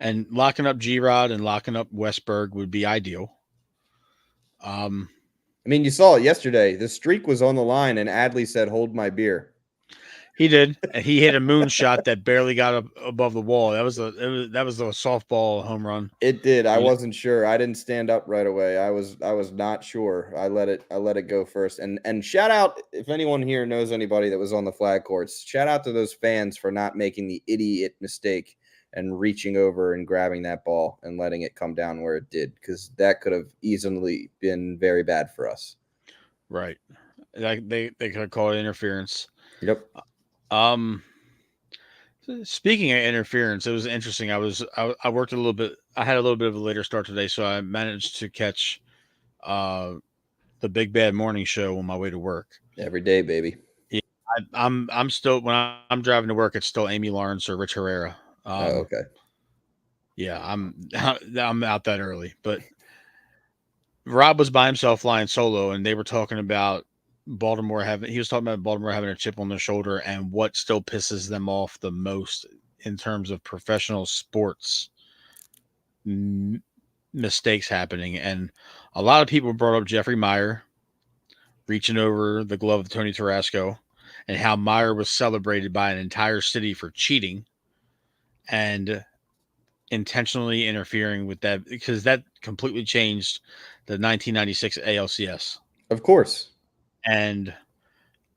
And locking up G-Rod and locking up Westberg would be ideal. I mean, you saw it yesterday. The streak was on the line, and Adley said, "Hold my beer." He did, and he hit a moonshot that barely got up above the wall. That was a softball home run. It did. I wasn't sure. I didn't stand up right away. I was not sure. I let it go first. And shout out if anyone here knows anybody that was on the flag courts. Shout out to those fans for not making the idiot mistake and reaching over and grabbing that ball and letting it come down where it did, because that could have easily been very bad for us. Right. Like they could have called it interference. Yep. Speaking of interference, it was interesting. I worked a little bit. I had a little bit of a later start today, so I managed to catch the Big Bad Morning Show on my way to work. Every day, baby. Yeah, I'm still when I'm driving to work. It's still Amy Lawrence or Rich Herrera. Okay. Yeah, I'm out that early, but Rob was by himself flying solo, and they were talking about Baltimore having. He was talking about Baltimore having a chip on their shoulder, and what still pisses them off the most in terms of professional sports mistakes happening. And a lot of people brought up Jeffrey Meyer reaching over the glove of Tony Tarasco, and how Meyer was celebrated by an entire city for cheating and intentionally interfering with that, because that completely changed the 1996 ALCS. Of course. And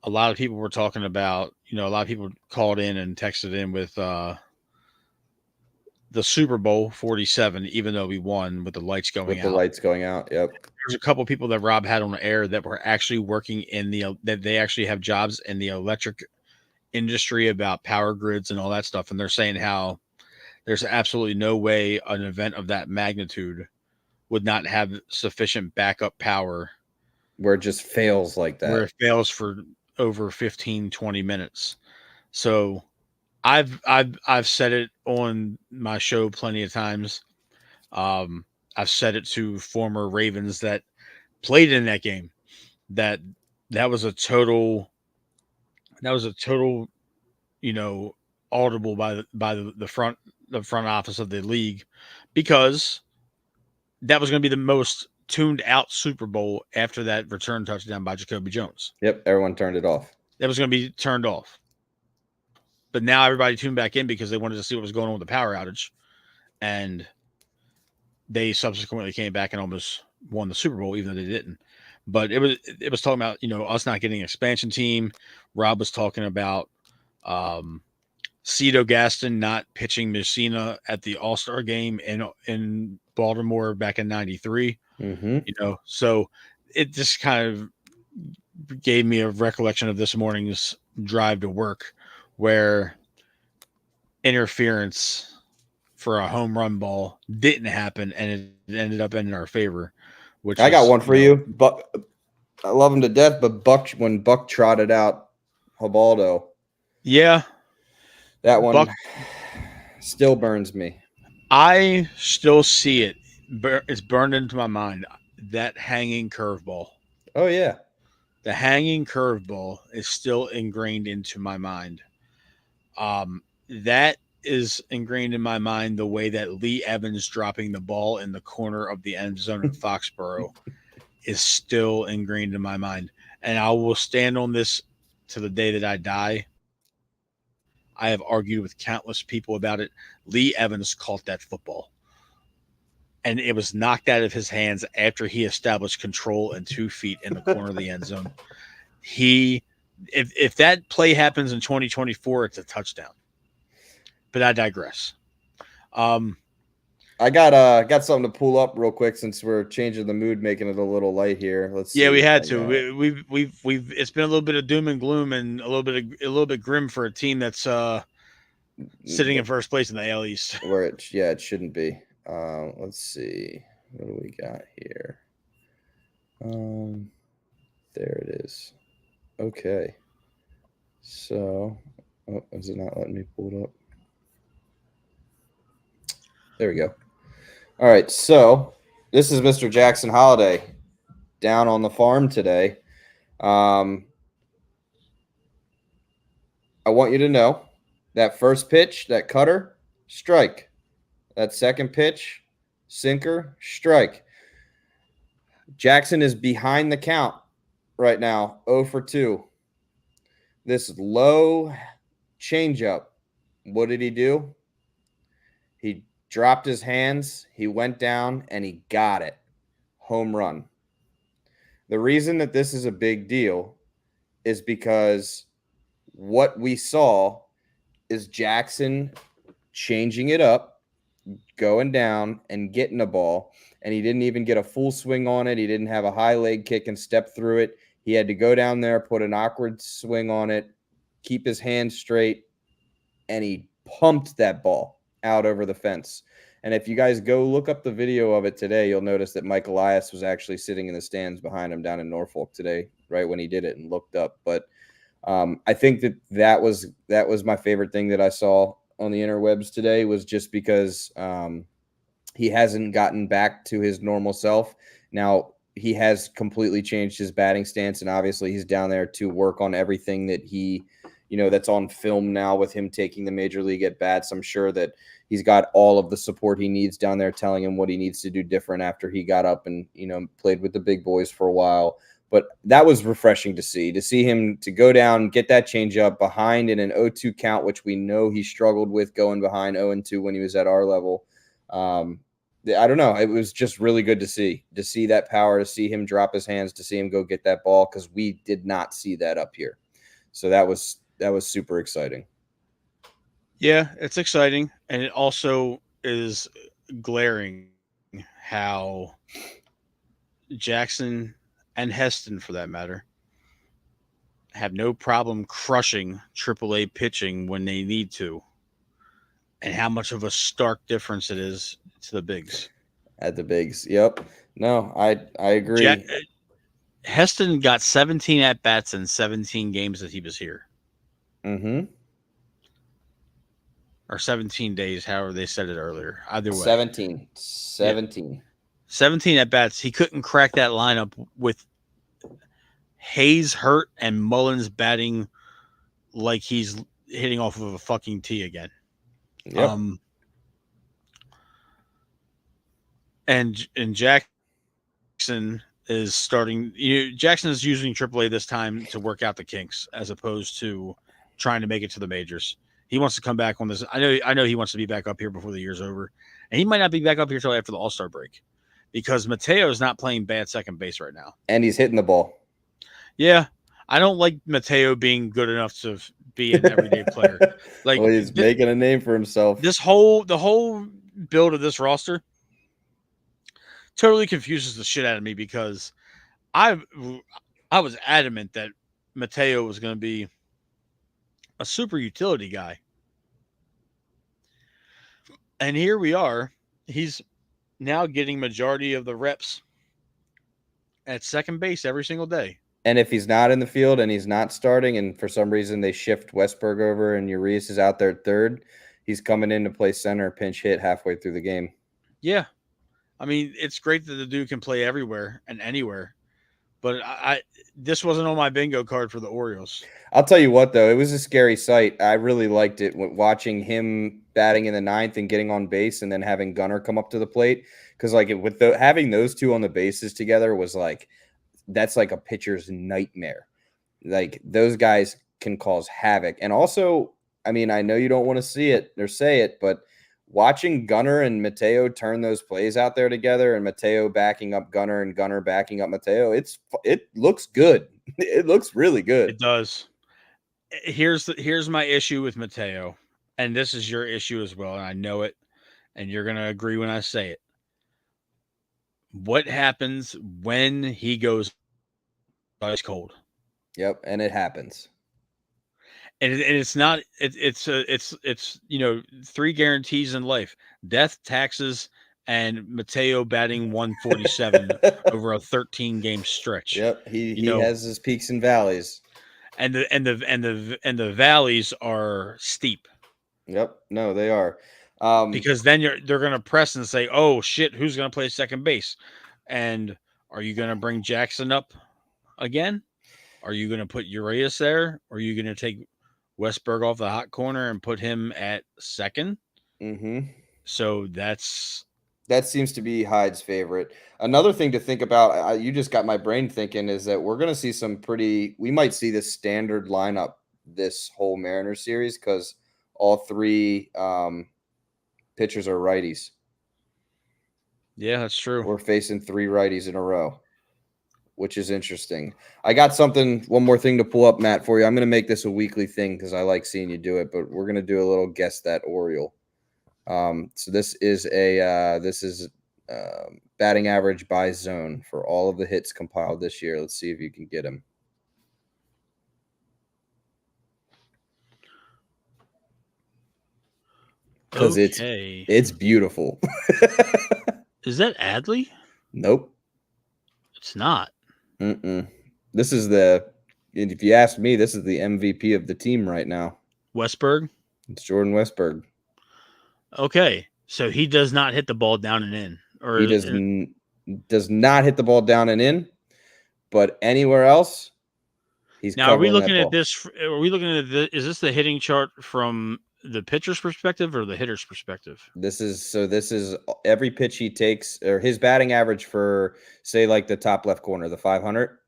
a lot of people were talking about, a lot of people called in and texted in with the Super Bowl 47, even though we won with the lights going out. The lights going out. Yep. There's a couple people that Rob had on the air that were actually working that they actually have jobs in the electric industry about power grids and all that stuff. And they're saying how there's absolutely no way an event of that magnitude would not have sufficient backup power where it just fails like that. Where it fails for over 15, 20 minutes. So I've said it on my show plenty of times. I've said it to former Ravens that played in that game that was a total audible by the front office of the league, because that was going to be the most tuned out Super Bowl after that return touchdown by Jacoby Jones. Yep, everyone turned it off. That was going to be turned off. But now everybody tuned back in because they wanted to see what was going on with the power outage. And they subsequently came back and almost won the Super Bowl, even though they didn't. But it was talking about, us not getting an expansion team. Rob was talking about Cito Gaston not pitching Messina at the All-Star game in Baltimore back in '93. Mm-hmm. So it just kind of gave me a recollection of this morning's drive to work, where interference for a home run ball didn't happen, and it ended up in our favor. Which I got was, one for you, but I love him to death. But when Buck trotted out Hibaldo, yeah, that one Buck. still burns me. I still see it. It's burned into my mind. That hanging curveball. Oh yeah, The hanging curveball is still ingrained into my mind. That is ingrained in my mind the way that Lee Evans dropping the ball in the corner of the end zone in Foxborough is still ingrained in my mind. And I will stand on this to the day that I die. I have argued with countless people about it. Lee Evans caught that football. And it was knocked out of his hands after he established control and 2 feet in the corner of the end zone. If that play happens in 2024, it's a touchdown. But I digress. I got something to pull up real quick since we're changing the mood, making it a little light here. Let's see. Yeah, we had to. We've it's been a little bit of doom and gloom and a little bit grim for a team that's sitting in first place in the AL East. Where it shouldn't be. Let's see. What do we got here? There it is. Okay. So, is it not letting me pull it up? There we go. All right. So, this is Mr. Jackson Holiday down on the farm today. I want you to know that first pitch, that cutter, strike. That second pitch, sinker, strike. Jackson is behind the count right now, 0 for 2. This low changeup, what did he do? He dropped his hands, he went down, and he got it. Home run. The reason that this is a big deal is because what we saw is Jackson changing it up, going down and getting a ball, and he didn't even get a full swing on it. He didn't have a high leg kick and step through it. He had to go down there, put an awkward swing on it, keep his hands straight, and he pumped that ball out over the fence. And if you guys go look up the video of it today, you'll notice that Mike Elias was actually sitting in the stands behind him down in Norfolk today, right when he did it, and looked up. But I think that was my favorite thing that I saw on the interwebs today, was just because he hasn't gotten back to his normal self. Now, he has completely changed his batting stance, and obviously he's down there to work on everything that he, that's on film now with him taking the major league at bats. I'm sure that he's got all of the support he needs down there telling him what he needs to do different after he got up and, played with the big boys for a while. But that was refreshing to see him to go down, get that changeup behind in an 0-2 count, which we know he struggled with going behind 0-2 when he was at our level. I don't know. It was just really good to see that power, to see him drop his hands, to see him go get that ball, because we did not see that up here. So that was super exciting. Yeah, it's exciting, and it also is glaring how Jackson and Heston, for that matter, have no problem crushing AAA pitching when they need to, and how much of a stark difference it is to the bigs. At the bigs, yep. No, I agree. Heston got 17 at-bats in 17 games that he was here. Mm-hmm. Or 17 days, however they said it earlier. Either way. 17. Yeah. 17 at-bats. He couldn't crack that lineup with Hayes hurt and Mullins batting like he's hitting off of a fucking tee again. Yep. And Jackson is starting. Jackson is using AAA this time to work out the kinks, as opposed to trying to make it to the majors. He wants to come back on this. I know he wants to be back up here before the year's over, and he might not be back up here till after the All-Star break, because Mateo is not playing bad second base right now, and he's hitting the ball. Yeah, I don't like Mateo being good enough to be an everyday player. Like Well, he's making a name for himself. the whole build of this roster totally confuses the shit out of me because I I was adamant that Mateo was going to be a super utility guy. And here we are. He's now getting majority of the reps at second base every single day. And if he's not in the field and he's not starting, and for some reason they shift Westberg over and Urias is out there at third, he's coming in to play center, pinch hit halfway through the game. Yeah. I mean, it's great that the dude can play everywhere and anywhere. But I this wasn't on my bingo card for the Orioles. I'll tell you what, though, it was a scary sight. I really liked it watching him batting in the ninth and getting on base, and then having Gunnar come up to the plate, because like having those two on the bases together was like that's like a pitcher's nightmare. Like those guys can cause havoc, and also, I mean, I know you don't want to see it or say it, but watching Gunnar and Mateo turn those plays out there together, and Mateo backing up Gunnar and Gunnar backing up Mateo, it looks good. It looks really good. It does. Here's my issue with Mateo, and this is your issue as well, and I know it, and you're gonna agree when I say it. What happens when he goes ice cold? Yep, and it happens. And it's not it's three guarantees in life: death, taxes, and Mateo batting 147 over a 13-game stretch. Yep, he has his peaks and valleys. And the valleys are steep. Yep, no, they are. Because then they're going to press and say, "Oh shit, who's going to play second base?" And are you going to bring Jackson up again? Are you going to put Urias there? Or are you going to take Westberg off the hot corner and put him at second? Mm-hmm. So that seems to be Hyde's favorite. Another thing to think about, you just got my brain thinking, is that we're going to see we might see this standard lineup this whole Mariners series, because all three pitchers are righties. Yeah, that's true. We're facing three righties in a row, which is interesting. I got one more thing to pull up, Matt, for you. I'm going to make this a weekly thing because I like seeing you do it, but we're going to do a little Guess That Oriole. So this is batting average by zone for all of the hits compiled this year. Let's see if you can get him. Because it's beautiful. Is that Adley? Nope. It's not. This is if you ask me, this is the MVP of the team right now. Westberg? It's Jordan Westberg. Okay. So he does not hit the ball down and in. Or he does not hit the ball down and in, but anywhere else, he's now. Are we looking at this? Are we looking at this? Is this the hitting chart from the pitcher's perspective or the hitter's perspective? This is every pitch he takes, or his batting average for, say, like the top left corner, the 500.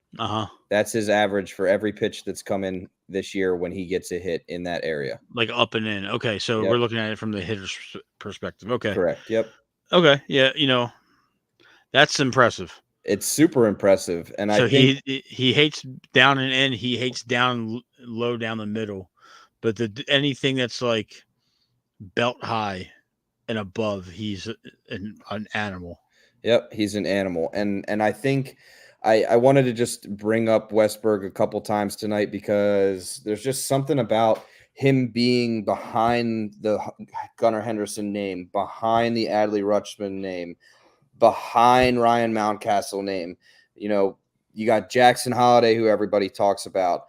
That's his average for every pitch that's come in this year when he gets a hit in that area, like up and in. Okay, so we're looking at it from the hitter's perspective. Okay, correct. Yep. Okay, yeah, that's impressive. It's super impressive, and so I think he hates down and in. He hates down low down the middle, but anything that's like belt high and above, he's an animal. Yep, he's an animal, and I think I wanted to just bring up Westberg a couple times tonight because there's just something about him being behind the Gunnar Henderson name, behind the Adley Rutschman name, behind Ryan Mountcastle name. You got Jackson Holliday, who everybody talks about.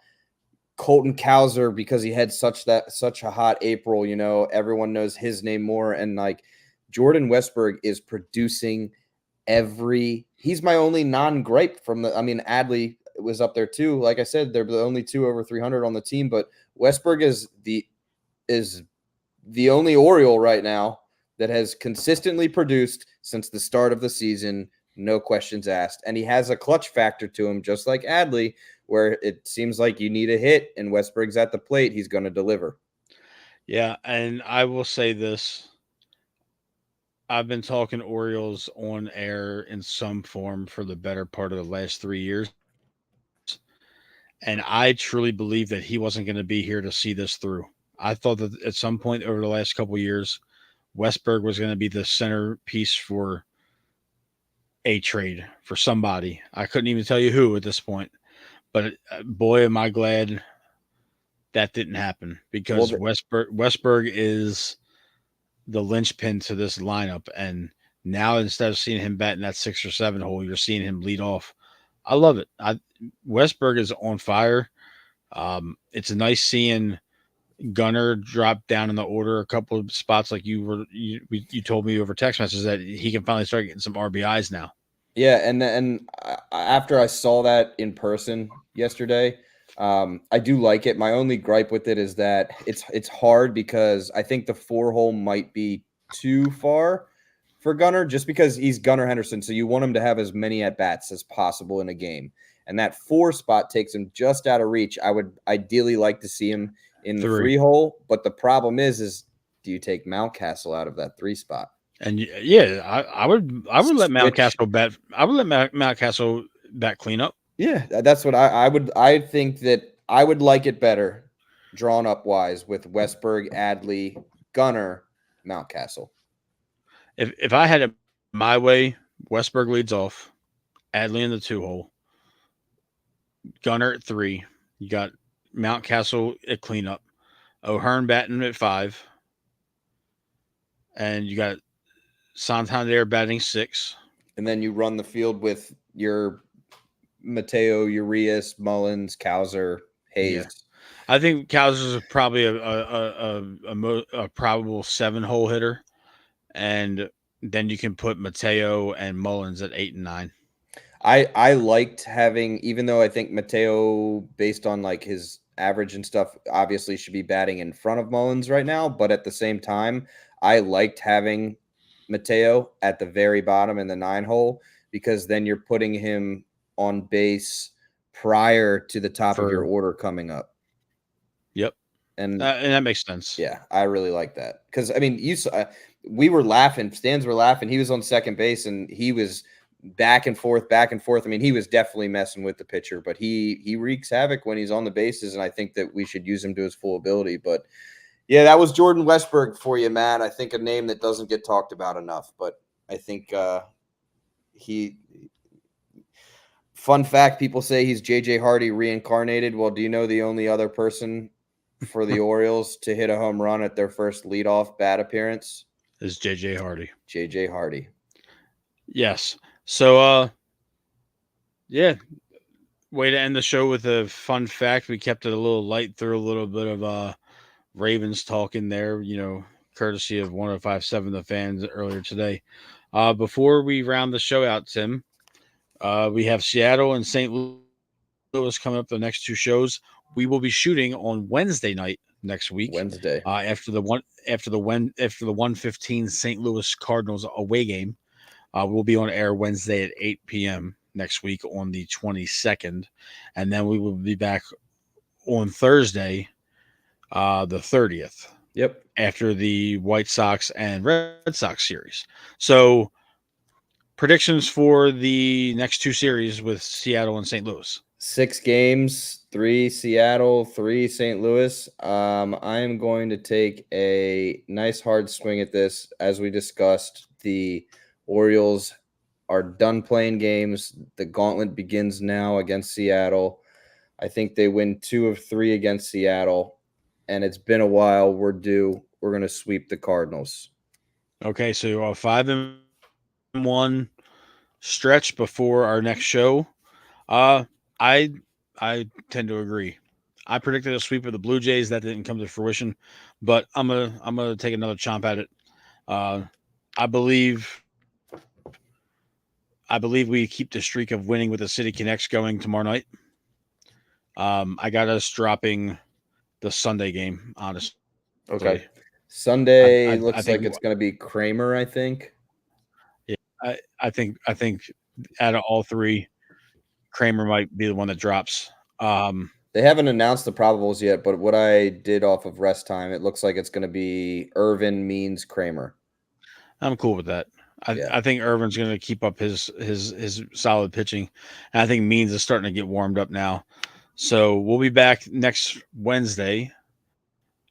Colton Cowser, because he had such a hot April, everyone knows his name more. And like Jordan Westberg is producing he's my only non-gripe Adley was up there too. Like I said, they're the only two over 300 on the team, but Westberg is the only Oriole right now that has consistently produced since the start of the season, no questions asked. And he has a clutch factor to him, just like Adley, where it seems like you need a hit and Westberg's at the plate, he's going to deliver. Yeah, and I will say this. I've been talking Orioles on air in some form for the better part of the last 3 years. and I truly believe that he wasn't going to be here to see this through. I thought that at some point over the last couple of years, Westberg was going to be the centerpiece for a trade for somebody. I couldn't even tell you who at this point, but boy, am I glad that didn't happen Well, because Westberg is the linchpin to this lineup, and now instead of seeing him bat in that 6 or 7 hole, you're seeing him lead off. I love it. Westberg is on fire. It's nice seeing Gunner drop down in the order a couple of spots, like you told me over text messages that he can finally start getting some RBIs now. yeah, and after I saw that in person yesterday, I do like it. My only gripe with it is that it's hard because I think the 4 hole might be too far for Gunner, just because he's Gunnar Henderson. So you want him to have as many at bats as possible in a game, and that 4 spot takes him just out of reach. I would ideally like to see him in the 3 hole, but the problem is do you take Mountcastle out of that 3 spot? And yeah, I would let Switch. Mountcastle bat. I would let Mountcastle bat clean up. Yeah, that's what I would. I think that I would like it better, drawn up wise, with Westberg, Adley, Gunner, Mountcastle. If I had it my way, Westberg leads off, Adley in the 2 hole, Gunner at 3. You got Mountcastle at cleanup, O'Hearn batting at 5, and you got Santander batting 6. And then you run the field with your Mateo, Urias, Mullins, Cowser, Hayes. Yeah. I think Cowser's probably a probable 7 hole hitter, and then you can put Mateo and Mullins at 8 and 9. I liked having, even though I think Mateo, based on like his average and stuff, obviously should be batting in front of Mullins right now, but at the same time, I liked having Mateo at the very bottom in the 9 hole, because then you're putting him on base prior to the top of your order coming up. Yep. And that makes sense. Yeah, I really like that. Because, I mean, you saw, we were laughing. Stans were laughing. He was on second base, and he was back and forth, back and forth. I mean, he was definitely messing with the pitcher, but he wreaks havoc when he's on the bases, and I think that we should use him to his full ability. But, yeah, that was Jordan Westberg for you, Matt. I think a name that doesn't get talked about enough, but I think he – fun fact, people say he's J.J. Hardy reincarnated. Well, do you know the only other person for the Orioles to hit a home run at their first leadoff bat appearance? Is J.J. Hardy. J.J. Hardy. Yes. So, yeah, way to end the show with a fun fact. We kept it a little light through a little bit of Ravens talk in there, courtesy of 105.7 The Fans earlier today. Before we round the show out, Tim, we have Seattle and St. Louis coming up the next 2 shows. We will be shooting on Wednesday night next week. Wednesday. After the 1:15 St. Louis Cardinals away game. We'll be on air Wednesday at 8 p.m. next week on the 22nd. And then we will be back on Thursday, the 30th. Yep. After the White Sox and Red Sox series. So, predictions for the next 2 series with Seattle and St. Louis. 6 games, 3 Seattle, 3 St. Louis. I am going to take a nice hard swing at this. As we discussed, the Orioles are done playing games. The gauntlet begins now against Seattle. I think they win 2 of 3 against Seattle, and it's been a while. We're due. We're going to sweep the Cardinals. Okay, so you're 5-1 stretch before our next show. I tend to agree. I predicted a sweep of the Blue Jays. That didn't come to fruition, but I'm gonna take another chomp at it. I believe we keep the streak of winning with the City Connects going tomorrow night. I got us dropping the Sunday game, honestly. Okay. Sunday looks like it's going to be Kramer, I think. Yeah, I think out of all 3, Kramer might be the one that drops. They haven't announced the probables yet, but what I did off of rest time, it looks like it's going to be Irvin, Means, Kramer. I'm cool with that. I think Irvin's going to keep up his solid pitching, and I think Means is starting to get warmed up now. So we'll be back next Wednesday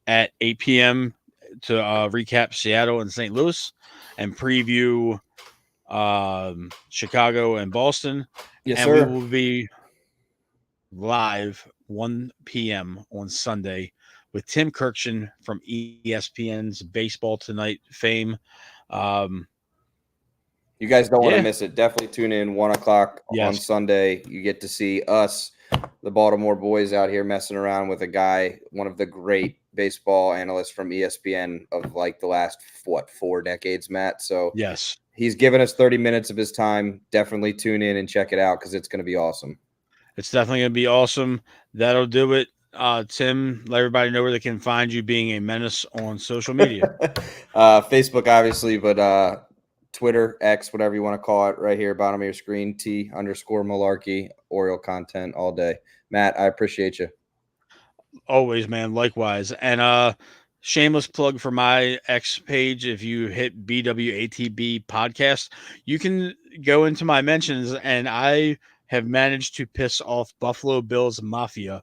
at 8 p.m. to recap Seattle and St. Louis and preview Chicago and Boston. Yes, And we sir. will be live 1 p.m. on Sunday with Tim Kirkshin from ESPN's Baseball Tonight fame. You guys don't want to Yeah. miss it. Definitely tune in 1:00 on Yes. Sunday. You get to see us, the Baltimore boys, out here messing around with a guy, one of the great baseball analysts from ESPN of like the last 4 decades, Matt. So Yes. he's given us 30 minutes of his time. Definitely tune in and check it out because it's going to be awesome. It's definitely going to be awesome. That'll do it. Tim, let everybody know where they can find you being a menace on social media. Facebook, obviously, but Twitter, X, whatever you want to call it, right here, bottom of your screen, T_Malarkey, Oriole content all day. Matt, I appreciate you. Always, man. Likewise. And shameless plug for my X page. If you hit BWATB podcast, you can go into my mentions, and I have managed to piss off Buffalo Bills Mafia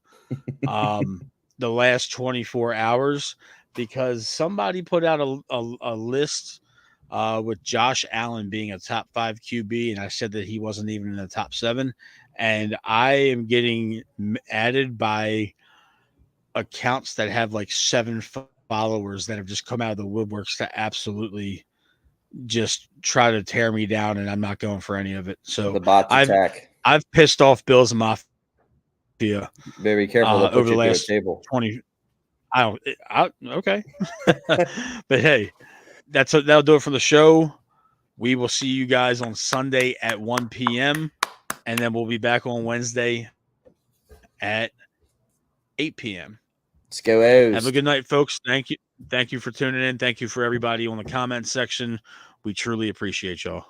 the last 24 hours because somebody put out a list with Josh Allen being a top 5 QB, and I said that he wasn't even in the top 7. And I am getting added by accounts that have like 7 followers that have just come out of the woodworks to absolutely just try to tear me down, and I'm not going for any of it. So The bots attack. I've pissed off Bills Mafia Very careful. They'll over put the you through a last table. 20. Okay. But hey, that'll do it for the show. We will see you guys on Sunday at 1 p.m. and then we'll be back on Wednesday at 8 p.m. Let's go O's. Have a good night, folks. Thank you. Thank you for tuning in. Thank you for everybody on the comment section. We truly appreciate y'all.